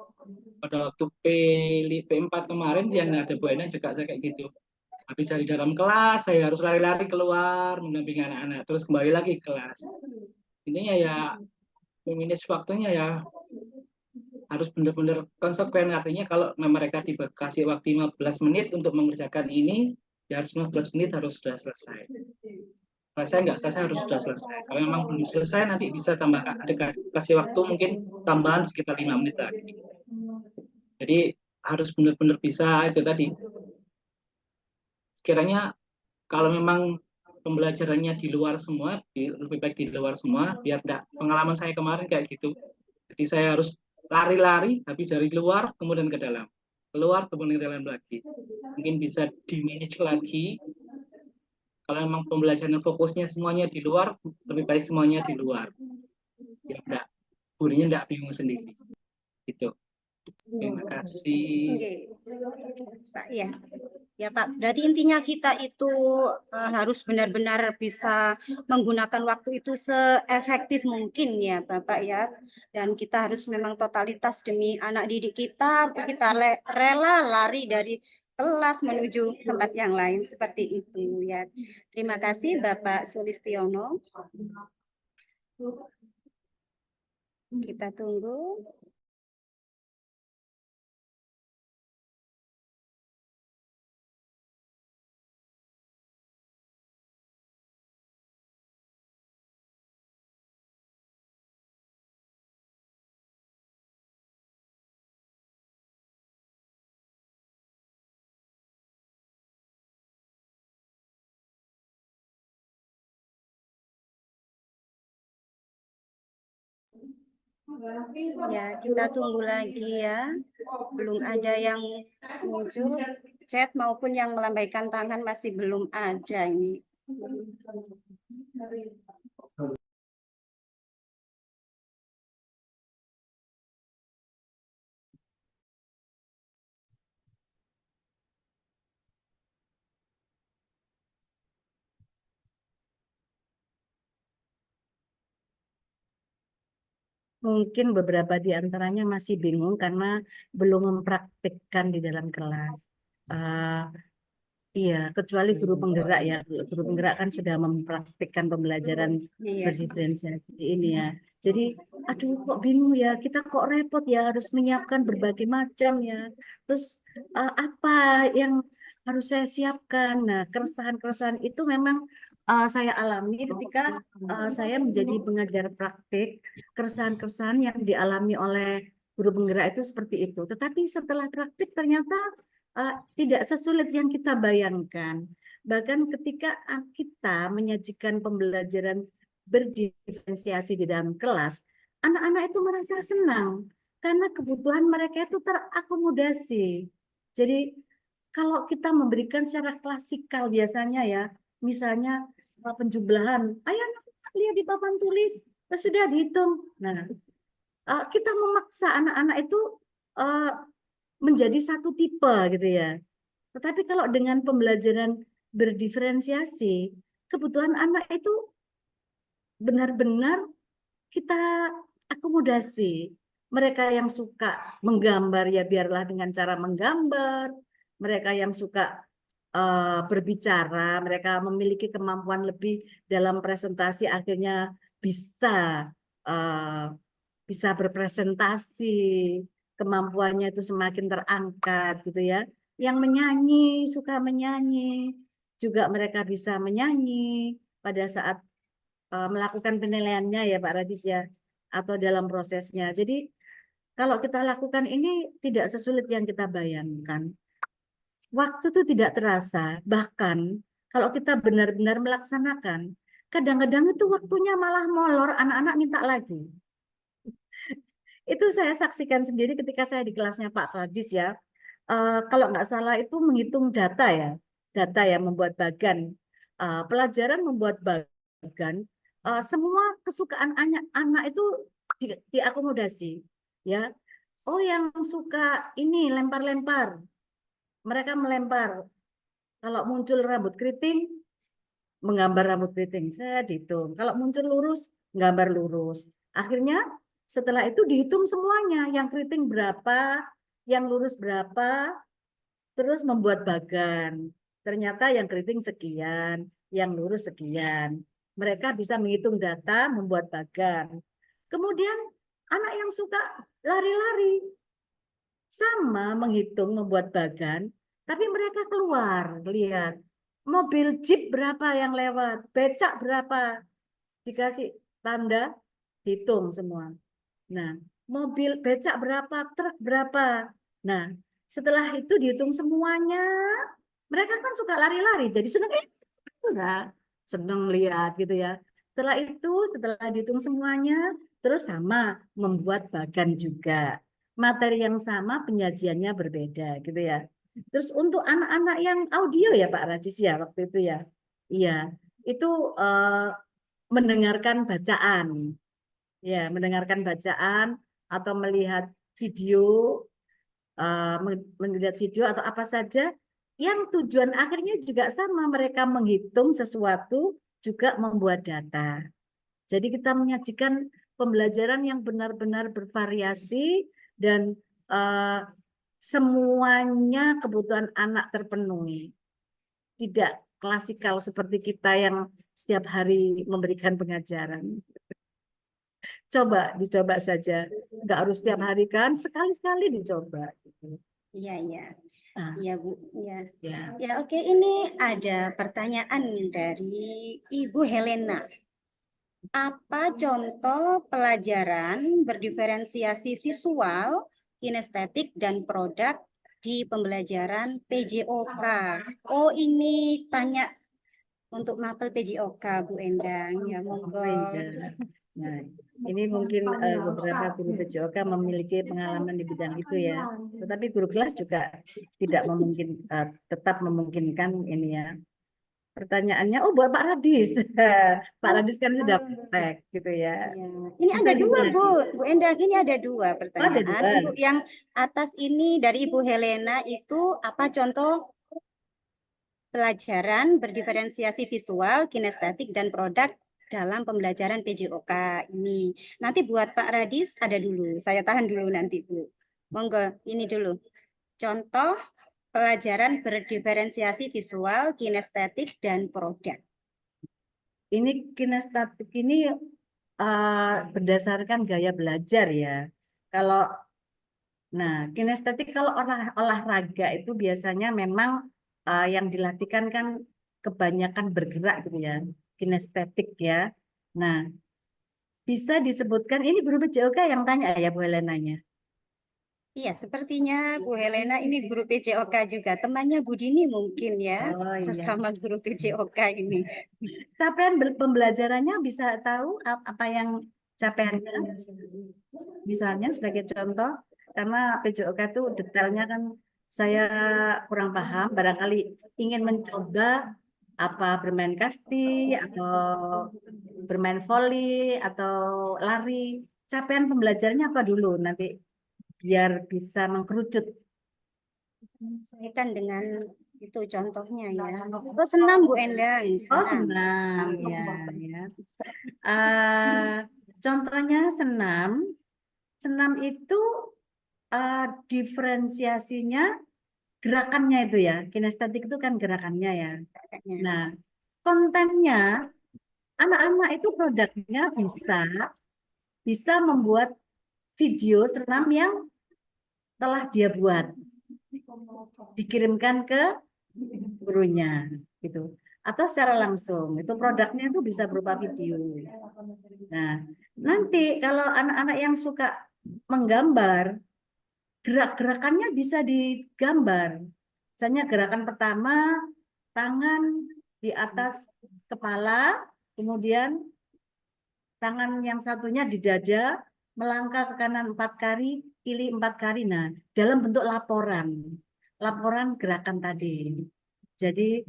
Speaker 6: Pada waktu P4 kemarin yang ada Bu Ena juga saya kayak gitu. Tapi dari dalam kelas saya harus lari-lari keluar mendampingi anak-anak, terus kembali lagi ke kelas. Intinya ya memanage waktunya ya harus benar-benar konsekuen. Artinya kalau mereka dikasih waktu 15 menit untuk mengerjakan ini, ya harus 15 menit harus sudah selesai. Kalau saya nggak selesai harus sudah selesai. Kalau memang belum selesai nanti bisa tambahkan, ada kasih waktu mungkin tambahan sekitar 5 menit lagi. Jadi harus benar-benar bisa itu tadi. Sekiranya kalau memang pembelajarannya di luar semua, lebih baik di luar semua, biar enggak, pengalaman saya kemarin kayak gitu. Jadi saya harus lari-lari, tapi dari luar kemudian ke dalam. Keluar kemudian ke dalam lagi. Mungkin bisa di-manage lagi. Kalau memang pembelajaran fokusnya semuanya di luar, lebih baik semuanya di luar. Ya enggak, gurunya enggak bingung sendiri. Gitu. Terima kasih.
Speaker 1: Oke. Pak ya. Ya Pak, berarti intinya kita itu harus benar-benar bisa menggunakan waktu itu seefektif mungkin ya Bapak ya. Dan kita harus memang totalitas demi anak didik kita rela lari dari kelas menuju tempat yang lain seperti itu ya. Terima kasih Bapak Sulistiono. Kita tunggu. Ya, kita tunggu lagi ya. Belum ada yang muncul chat maupun yang melambaikan tangan masih belum ada ini.
Speaker 3: Mungkin beberapa di antaranya masih bingung karena belum mempraktikkan di dalam kelas. Eh, iya, kecuali guru penggerak ya. Guru penggerak kan sudah mempraktikkan pembelajaran
Speaker 1: Iya.
Speaker 3: berdiferensiasi ini ya. Jadi, aduh kok bingung ya, kita kok repot ya harus menyiapkan berbagai macam ya. Terus apa yang harus saya siapkan? Nah, keresahan-keresahan itu memang saya alami ketika saya menjadi pengajar praktik. Keresahan-keresahan yang dialami oleh guru penggerak itu seperti itu. Tetapi setelah praktik ternyata tidak sesulit yang kita bayangkan. Bahkan ketika kita menyajikan pembelajaran berdiferensiasi di dalam kelas, anak-anak itu merasa senang karena kebutuhan mereka itu terakomodasi. Jadi kalau kita memberikan secara klasikal biasanya ya, misalnya penjumlahan, ayo lihat di papan tulis, sudah dihitung. Nah, kita memaksa anak-anak itu menjadi satu tipe gitu ya. Tetapi kalau dengan pembelajaran berdiferensiasi, kebutuhan anak itu benar-benar kita akomodasi. Mereka yang suka menggambar ya biarlah dengan cara menggambar. Mereka yang suka berbicara, mereka memiliki kemampuan lebih dalam presentasi, akhirnya bisa bisa berpresentasi, kemampuannya itu semakin terangkat gitu ya. Yang menyanyi, suka menyanyi, juga mereka bisa menyanyi pada saat melakukan penilaiannya ya Pak Radis ya, atau dalam prosesnya. Jadi kalau kita lakukan ini tidak sesulit yang kita bayangkan. Waktu itu tidak terasa, bahkan kalau kita benar-benar melaksanakan, kadang-kadang itu waktunya malah molor, anak-anak minta lagi. Itu saya saksikan sendiri ketika saya di kelasnya Pak Radis ya. Kalau nggak salah itu menghitung data ya membuat bagan. Pelajaran membuat bagan, semua kesukaan anak itu diakomodasi, ya. Oh yang suka ini lempar-lempar, mereka melempar. Kalau muncul rambut keriting, menggambar rambut keriting, saya dihitung. Kalau muncul lurus, gambar lurus. Akhirnya setelah itu dihitung semuanya, yang keriting berapa, yang lurus berapa, terus membuat bagan. Ternyata yang keriting sekian, yang lurus sekian. Mereka bisa menghitung data, membuat bagan. Kemudian anak yang suka lari-lari, sama menghitung, membuat bagan, tapi mereka keluar, lihat. Mobil jeep berapa yang lewat, becak berapa, dikasih tanda, hitung semua. Nah, mobil becak berapa, truk berapa. Nah, setelah itu dihitung semuanya, mereka kan suka lari-lari, jadi seneng, seneng lihat gitu ya. Setelah itu, setelah dihitung semuanya, terus sama membuat bagan juga. Materi yang sama, penyajiannya berbeda gitu ya. Terus untuk anak-anak yang audio ya Pak Radis ya waktu itu ya, iya itu mendengarkan bacaan, ya mendengarkan bacaan atau melihat video, melihat video atau apa saja yang tujuan akhirnya juga sama, mereka menghitung sesuatu juga membuat data. Jadi kita menyajikan pembelajaran yang benar-benar bervariasi dan semuanya kebutuhan anak terpenuhi. Tidak klasikal seperti kita yang setiap hari memberikan pengajaran. Dicoba saja. Nggak harus setiap hari kan, sekali-sekali dicoba.
Speaker 1: Iya, iya.
Speaker 3: Ah,
Speaker 1: Iya, Bu. Iya.
Speaker 3: ya.
Speaker 1: Ya, oke. Ini ada pertanyaan dari Ibu Helena. Apa contoh pelajaran berdiferensiasi visual, kinestetik, dan produk di pembelajaran PJOK? Oh, ini tanya untuk mapel PJOK, Bu Endang. Ya, monggo.
Speaker 3: Oh, iya. Nah, ini mungkin beberapa guru PJOK memiliki pengalaman di bidang itu ya. Tetapi guru kelas juga tidak tetap memungkinkan ini ya. Pertanyaannya, oh buat Pak Radis. Pak Radis kan sudah praktek gitu ya.
Speaker 1: Ya. Ini
Speaker 3: Bisa
Speaker 1: ada dua,
Speaker 3: juga.
Speaker 1: Bu Endang. Ini ada dua
Speaker 3: Oh, ada
Speaker 1: pertanyaan.
Speaker 3: dua.
Speaker 1: Untuk yang atas ini dari Ibu Helena itu apa contoh pelajaran berdiferensiasi visual, kinestetik, dan produk dalam pembelajaran PJOK ini. Nanti buat Pak Radis ada dulu. Saya tahan dulu nanti, Bu. Monggo, ini dulu. Contoh pelajaran berdiferensiasi visual, kinestetik, dan produk.
Speaker 3: Ini kinestetik ini berdasarkan gaya belajar ya. Nah, kinestetik kalau olahraga itu biasanya memang yang dilatihkan kan kebanyakan bergerak gitu ya, kinestetik ya. Nah, bisa disebutkan ini guru PJOK yang tanya ya Bu Helenanya.
Speaker 1: Iya, sepertinya Bu Helena ini guru PJOK juga. Temannya Bu Dini mungkin ya,
Speaker 3: Oh iya.
Speaker 1: sesama guru PJOK ini.
Speaker 3: Capaian pembelajarannya bisa tahu apa yang capaiannya? Misalnya sebagai contoh, karena PJOK itu detailnya kan saya kurang paham, barangkali ingin mencoba apa bermain kasti atau bermain voli atau lari. Capaian pembelajarannya apa dulu nanti biar bisa mengkerucut.
Speaker 1: Saya kan dengan itu contohnya ya. Oh, senam Bu Endang,
Speaker 3: Oh,
Speaker 1: senam.
Speaker 3: senam ya. Contohnya senam itu diferensiasinya gerakannya itu ya. Kinestetik itu kan gerakannya ya. Nah, kontennya anak-anak itu produknya bisa membuat video senam yang telah dia buat, dikirimkan ke gurunya gitu, atau secara langsung itu produknya itu bisa berupa video. Nah, nanti kalau anak-anak yang suka menggambar, gerak-gerakannya bisa digambar. Misalnya gerakan pertama, tangan di atas kepala, kemudian tangan yang satunya di dada, melangkah ke kanan 4 kali, kiri 4 kali. Nah, dalam bentuk laporan gerakan tadi. Jadi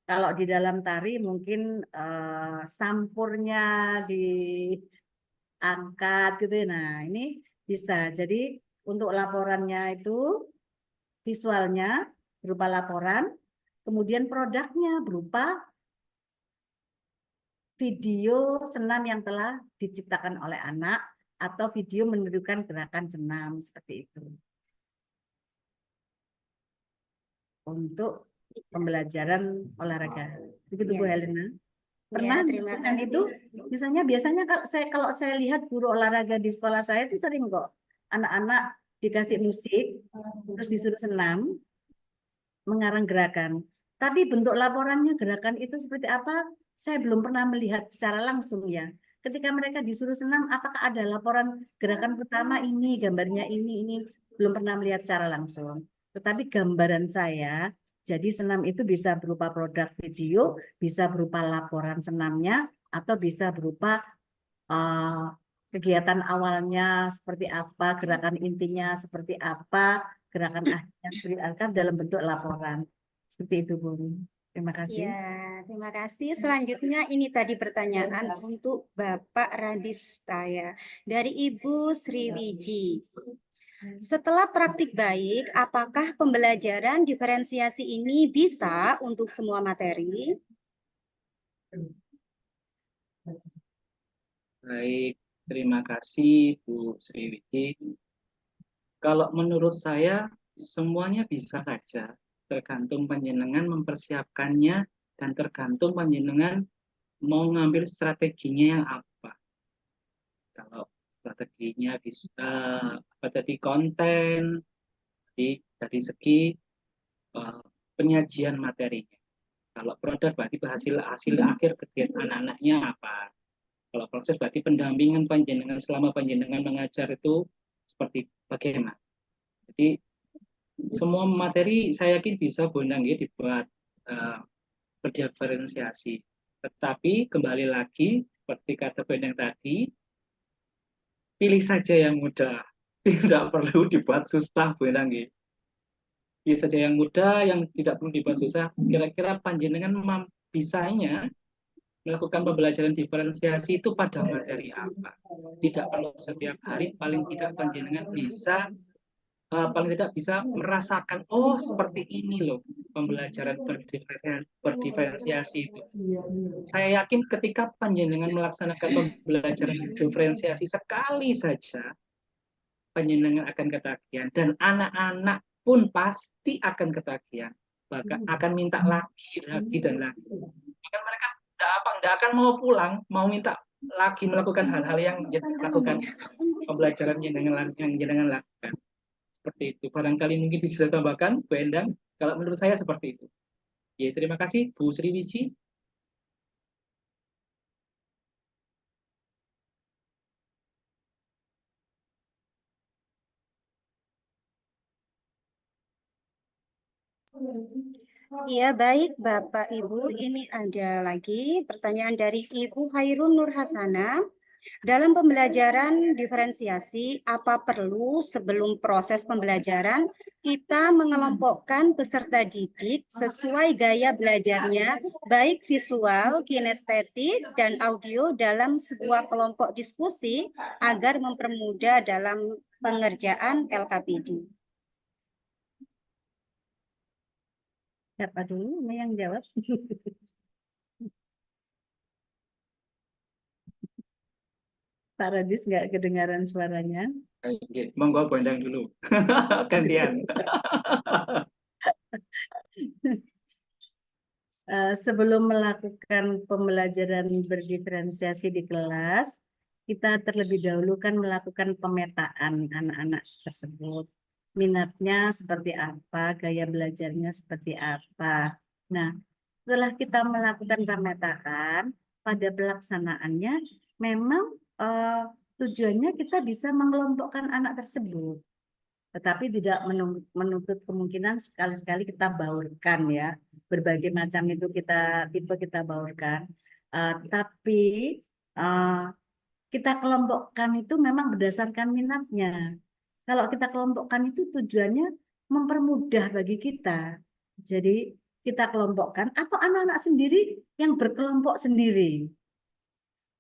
Speaker 3: kalau di dalam tari mungkin sampurnya diangkat gitu. Nah, ini bisa. Jadi untuk laporannya itu visualnya berupa laporan, kemudian produknya berupa video senam yang telah diciptakan oleh anak atau video menunjukkan gerakan senam seperti itu. Untuk pembelajaran olahraga. Begitu Bu Helena. Pernah
Speaker 1: terima
Speaker 3: melakukan itu? Biasanya kalau saya lihat guru olahraga di sekolah saya itu sering kok anak-anak dikasih musik terus disuruh senam mengarang gerakan. Tapi bentuk laporannya gerakan itu seperti apa? Saya belum pernah melihat secara langsung ya. Ketika mereka disuruh senam, apakah ada laporan gerakan pertama ini, gambarnya ini belum pernah melihat secara langsung. Tetapi gambaran saya, jadi senam itu bisa berupa produk video, bisa berupa laporan senamnya, atau bisa berupa kegiatan awalnya seperti apa, gerakan intinya seperti apa, gerakan akhirnya seperti apa dalam bentuk laporan. Seperti itu, Bu. Terima kasih.
Speaker 1: Ya, terima kasih. Selanjutnya ini tadi pertanyaan untuk Bapak Radis saya dari Ibu Sriwiji. Setelah praktik baik, apakah pembelajaran diferensiasi ini bisa untuk semua materi?
Speaker 6: Baik, terima kasih Bu Sriwiji. Kalau menurut saya semuanya bisa saja, tergantung panjenengan mempersiapkannya dan tergantung panjenengan mau ngambil strateginya yang apa. Kalau strateginya bisa tadi konten, dari segi penyajian materinya. Kalau produk berarti hasil akhir kegiatan anak-anaknya apa. Kalau proses berarti pendampingan panjenengan selama panjenengan mengajar itu seperti bagaimana. Jadi semua materi saya yakin bisa Bu Endang ya dibuat berdiferensiasi. Tetapi kembali lagi, seperti kata Bu Endang tadi, pilih saja yang mudah. Tidak perlu dibuat susah, Bu Endang. Pilih saja yang mudah, yang tidak perlu dibuat susah. Kira-kira panjenengan bisanya melakukan pembelajaran diferensiasi itu pada materi apa? Tidak perlu setiap hari, paling tidak panjenengan bisa paling tidak bisa merasakan, oh seperti ini loh pembelajaran berdiferensiasi itu. Saya yakin ketika panjenengan melaksanakan pembelajaran diferensiasi sekali saja, panjenengan akan ketagihan, dan anak-anak pun pasti akan ketagihan, bahkan akan minta lagi dan lagi. Bahkan mereka tidak akan mau pulang, mau minta lagi melakukan hal-hal yang dilakukan pembelajaran yang jenengan lakukan. Seperti itu. Barangkali mungkin bisa tambahkan, Bu Endang. Kalau menurut saya seperti itu. Ya, terima kasih, Bu Sriwiji.
Speaker 1: Iya, baik Bapak Ibu. Ini ada lagi pertanyaan dari Ibu Hairun Nur Hasana. Dalam pembelajaran diferensiasi, apa perlu sebelum proses pembelajaran kita mengelompokkan peserta didik sesuai gaya belajarnya, baik visual, kinestetik, dan audio dalam sebuah kelompok diskusi agar mempermudah dalam pengerjaan LKPD?
Speaker 3: Siapa dulu ini yang jawab? Pak Radis nggak kedengaran suaranya.
Speaker 6: Monggo Bu Endang dulu. Gantian.
Speaker 3: Sebelum melakukan pembelajaran berdiferensiasi di kelas, kita terlebih dahulu kan melakukan pemetaan anak-anak tersebut. Minatnya seperti apa, gaya belajarnya seperti apa. Nah, setelah kita melakukan pemetaan, pada pelaksanaannya memang tujuannya kita bisa mengelompokkan anak tersebut. Tetapi tidak menutup kemungkinan sekali-sekali kita baurkan ya. Berbagai macam itu tipe kita baurkan. Tapi kita kelompokkan itu memang berdasarkan minatnya. Kalau kita kelompokkan itu tujuannya mempermudah bagi kita. Jadi kita kelompokkan atau anak-anak sendiri yang berkelompok sendiri.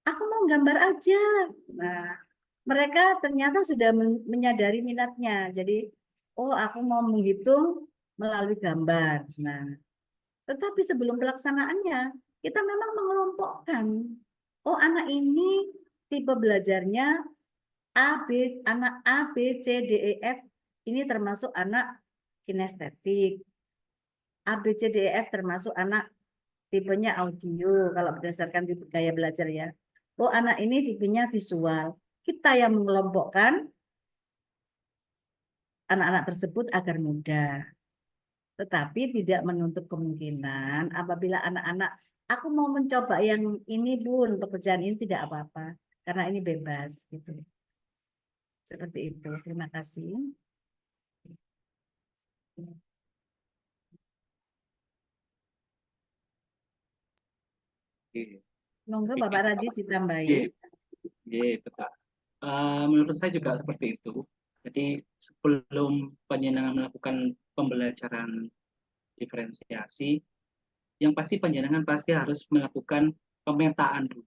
Speaker 3: Aku mau gambar aja. Nah, mereka ternyata sudah menyadari minatnya. Jadi, oh aku mau menghitung melalui gambar. Nah, tetapi sebelum pelaksanaannya, kita memang mengelompokkan. Oh, anak ini tipe belajarnya anak A, B, C, D, E, F. Ini termasuk anak kinestetik. A, B, C, D, E, F termasuk anak tipenya audio, kalau berdasarkan tipe gaya belajar ya. Oh, anak ini tipenya visual. Kita yang mengelompokkan anak-anak tersebut agar mudah. Tetapi tidak menutup kemungkinan apabila anak-anak, aku mau mencoba yang ini Bun, pekerjaan ini tidak apa-apa. Karena ini bebas. Gitu. Seperti itu. Terima kasih. Monggo Bapak Radis ditambahin.
Speaker 6: Betul. Menurut saya juga seperti itu. Jadi sebelum panjenengan melakukan pembelajaran diferensiasi, yang pasti panjenengan pasti harus melakukan pemetaan dulu.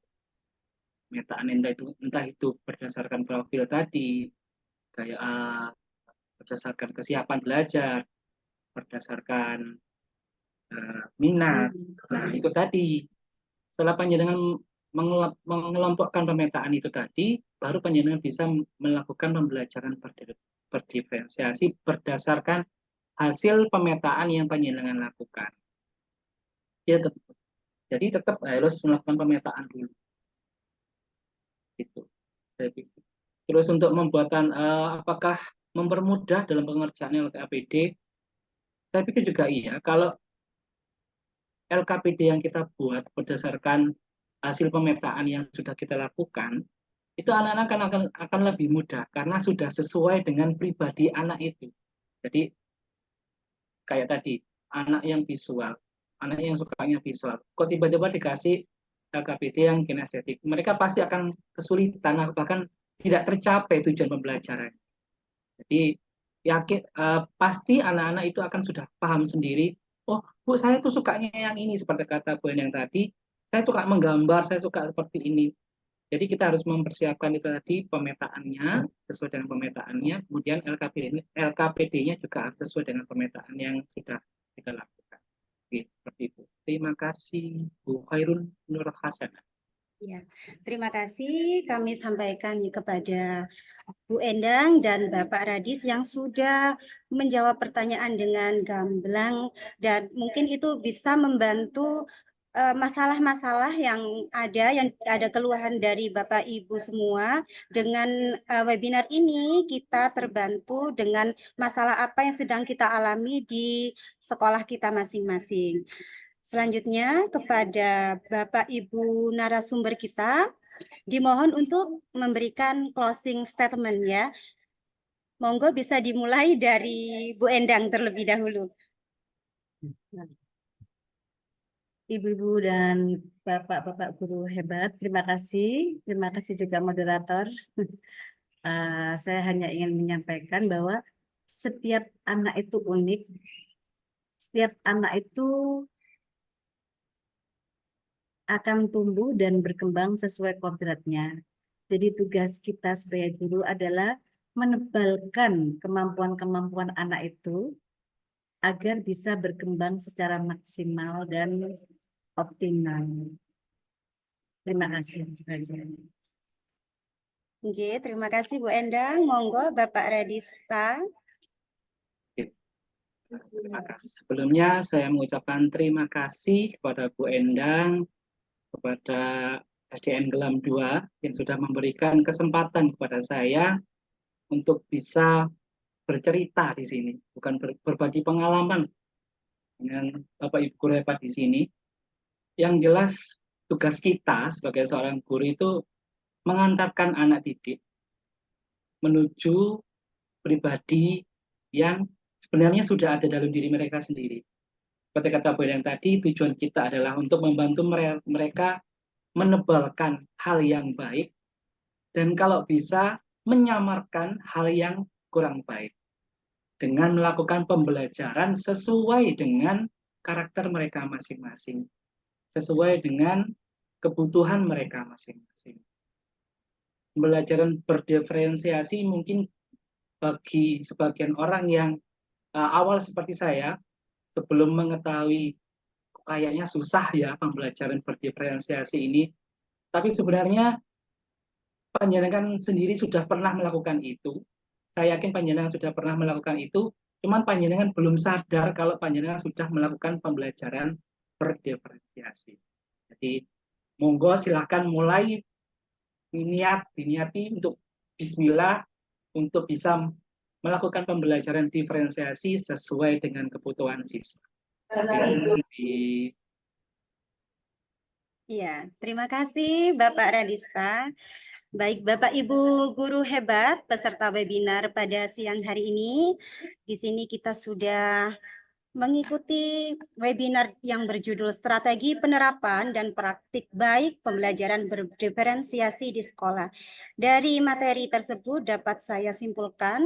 Speaker 6: Pemetaan entah itu berdasarkan profil tadi, kayak berdasarkan kesiapan belajar, berdasarkan minat. Nah, itu tadi. Setelah panjenengan mengelompokkan pemetaan itu tadi, baru panjenengan bisa melakukan pembelajaran berdiferensiasi berdasarkan hasil pemetaan yang panjenengan lakukan. Jadi tetap harus melakukan pemetaan dulu. Gitu. Terus untuk membuatan apakah mempermudah dalam pengerjaan LKPD? Saya pikir juga iya. Kalau LKPD yang kita buat berdasarkan hasil pemetaan yang sudah kita lakukan, itu anak-anak akan lebih mudah karena sudah sesuai dengan pribadi anak itu. Jadi kayak tadi, anak yang visual, anak yang sukanya visual, kok tiba-tiba dikasih LKPD yang kinestetik. Mereka pasti akan kesulitan atau bahkan tidak tercapai tujuan pembelajaran. Jadi yakin pasti anak-anak itu akan sudah paham sendiri. Oh, Bu, saya tuh sukanya yang ini seperti kata Bu yang tadi. Saya suka menggambar, saya suka seperti ini. Jadi kita harus mempersiapkan itu tadi pemetaannya sesuai dengan pemetaannya, kemudian LKPD-nya juga harus sesuai dengan pemetaan yang sudah kita lakukan. Oke, seperti itu. Terima kasih Bu Khairun Nur Hasanah.
Speaker 1: Ya, terima kasih kami sampaikan kepada Bu Endang dan Bapak Radis yang sudah menjawab pertanyaan dengan gamblang dan mungkin itu bisa membantu masalah-masalah yang ada keluhan dari Bapak Ibu semua. Dengan webinar ini kita terbantu dengan masalah apa yang sedang kita alami di sekolah kita masing-masing. Selanjutnya kepada Bapak Ibu narasumber kita dimohon untuk memberikan closing statement ya. Monggo bisa dimulai dari Bu Endang terlebih dahulu.
Speaker 3: Ibu-ibu dan bapak-bapak guru hebat, terima kasih. Terima kasih juga moderator. Saya hanya ingin menyampaikan bahwa setiap anak itu unik, setiap anak itu akan tumbuh dan berkembang sesuai kodratnya. Jadi tugas kita sebagai guru adalah menebalkan kemampuan-kemampuan anak itu agar bisa berkembang secara maksimal dan optimal. Terima kasih.
Speaker 1: Oke, terima kasih Bu Endang. Monggo Bapak Radista.
Speaker 6: Terima kasih. Sebelumnya saya mengucapkan terima kasih kepada Bu Endang, kepada SDN Gelam 2 yang sudah memberikan kesempatan kepada saya untuk bisa bercerita di sini, bukan berbagi pengalaman dengan Bapak Ibu guru hebat di sini. Yang jelas tugas kita sebagai seorang guru itu mengantarkan anak didik menuju pribadi yang sebenarnya sudah ada dalam diri mereka sendiri. Seperti kata Bu yang tadi, tujuan kita adalah untuk membantu mereka menebalkan hal yang baik dan kalau bisa menyamarkan hal yang kurang baik dengan melakukan pembelajaran sesuai dengan karakter mereka masing-masing, sesuai dengan kebutuhan mereka masing-masing. Pembelajaran berdiferensiasi mungkin bagi sebagian orang yang awal seperti saya, sebelum mengetahui kayaknya susah ya pembelajaran berdiferensiasi ini, tapi sebenarnya panjenengan sendiri sudah pernah melakukan itu. Saya yakin panjenengan sudah pernah melakukan itu, cuman panjenengan belum sadar kalau panjenengan sudah melakukan pembelajaran berdiferensiasi. Jadi monggo silahkan mulai diniati untuk bismillah untuk bisa melakukan pembelajaran diferensiasi sesuai dengan kebutuhan siswa.
Speaker 1: Ya, terima kasih Bapak Radista. Baik Bapak Ibu guru hebat peserta webinar pada siang hari ini. Di sini kita sudah mengikuti webinar yang berjudul Strategi Penerapan dan Praktik Baik Pembelajaran Berdiferensiasi di Sekolah. Dari materi tersebut dapat saya simpulkan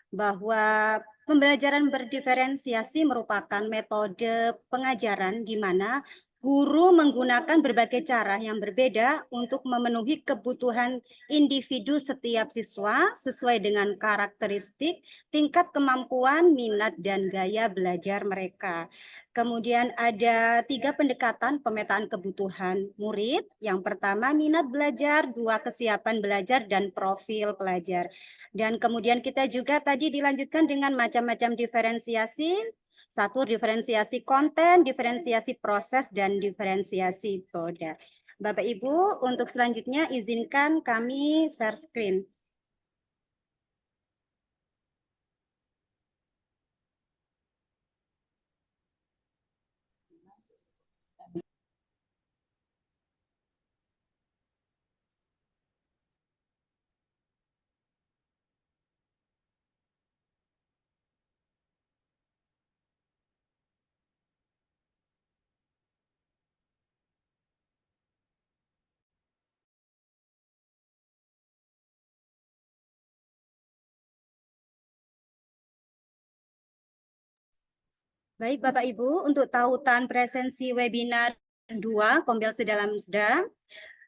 Speaker 1: bahwa pembelajaran berdiferensiasi merupakan metode pengajaran di mana guru menggunakan berbagai cara yang berbeda untuk memenuhi kebutuhan individu setiap siswa sesuai dengan karakteristik, tingkat kemampuan, minat, dan gaya belajar mereka. Kemudian ada 3 pendekatan pemetaan kebutuhan murid. Yang pertama minat belajar, 2 kesiapan belajar, dan profil pelajar. Dan kemudian kita juga tadi dilanjutkan dengan macam-macam diferensiasi. 1 diferensiasi konten, diferensiasi proses, dan diferensiasi produk. Bapak Ibu, untuk selanjutnya izinkan kami share screen. Baik Bapak Ibu, untuk tautan presensi webinar 2 Kombel Sedalam Seda,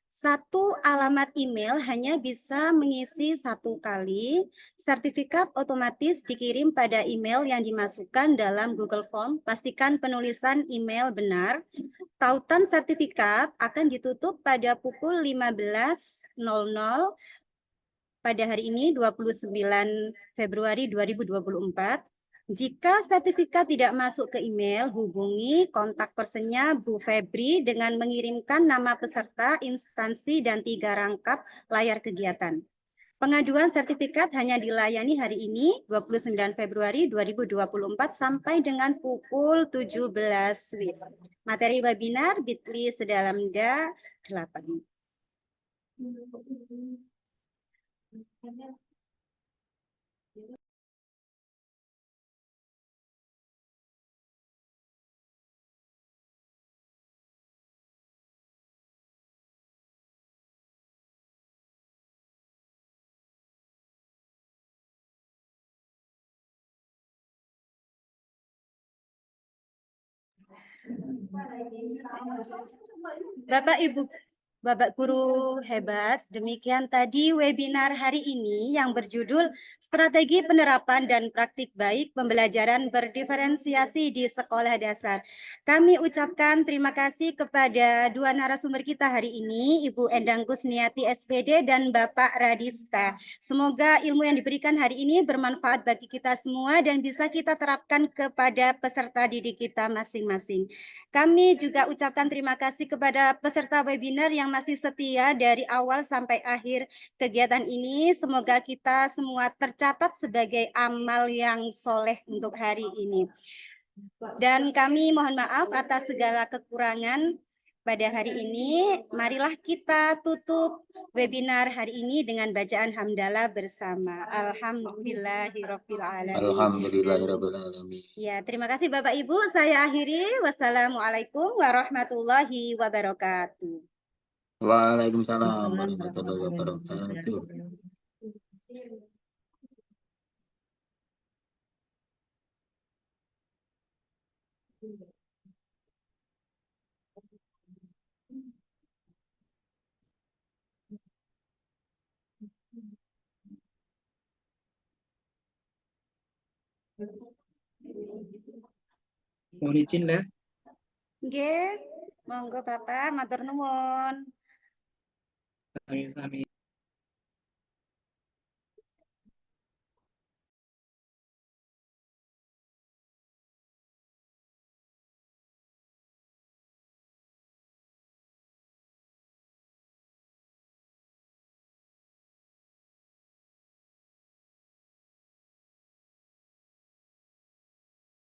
Speaker 1: satu alamat email hanya bisa mengisi 1 kali. Sertifikat otomatis dikirim pada email yang dimasukkan dalam Google Form. Pastikan penulisan email benar. Tautan sertifikat akan ditutup pada pukul 15.00 pada hari ini 29 Februari 2024. Jika sertifikat tidak masuk ke email, hubungi kontak personnya Bu Febri dengan mengirimkan nama peserta, instansi, dan 3 rangkap layar kegiatan. Pengaduan sertifikat hanya dilayani hari ini, 29 Februari 2024, sampai dengan pukul 17 WIB. Materi webinar Bitly Sedalamda 8. Bapak Ibu, Bapak Guru hebat, demikian tadi webinar hari ini yang berjudul Strategi Penerapan dan Praktik Baik Pembelajaran Berdiferensiasi di Sekolah Dasar. Kami ucapkan terima kasih kepada 2 narasumber kita hari ini, Ibu Endang Kusniati SPD dan Bapak Radista. Semoga ilmu yang diberikan hari ini bermanfaat bagi kita semua dan bisa kita terapkan kepada peserta didik kita masing-masing. Kami juga ucapkan terima kasih kepada peserta webinar yang masih setia dari awal sampai akhir kegiatan ini. Semoga kita semua tercatat sebagai amal yang soleh untuk hari ini. Dan kami mohon maaf atas segala kekurangan pada hari ini. Marilah kita tutup webinar hari ini dengan bacaan hamdalah bersama. Alhamdulillahirrabbilalamin.
Speaker 4: Alhamdulillahirrahmanirrahim.
Speaker 1: Ya, terima kasih Bapak Ibu. Saya akhiri. Wassalamualaikum warahmatullahi wabarakatuh.
Speaker 4: Waalaikumsalam warahmatullahi wabarakatuh.
Speaker 6: Mohon izin ya.
Speaker 1: Nggih, monggo Bapak, matur nuwun.
Speaker 6: Sami-sami.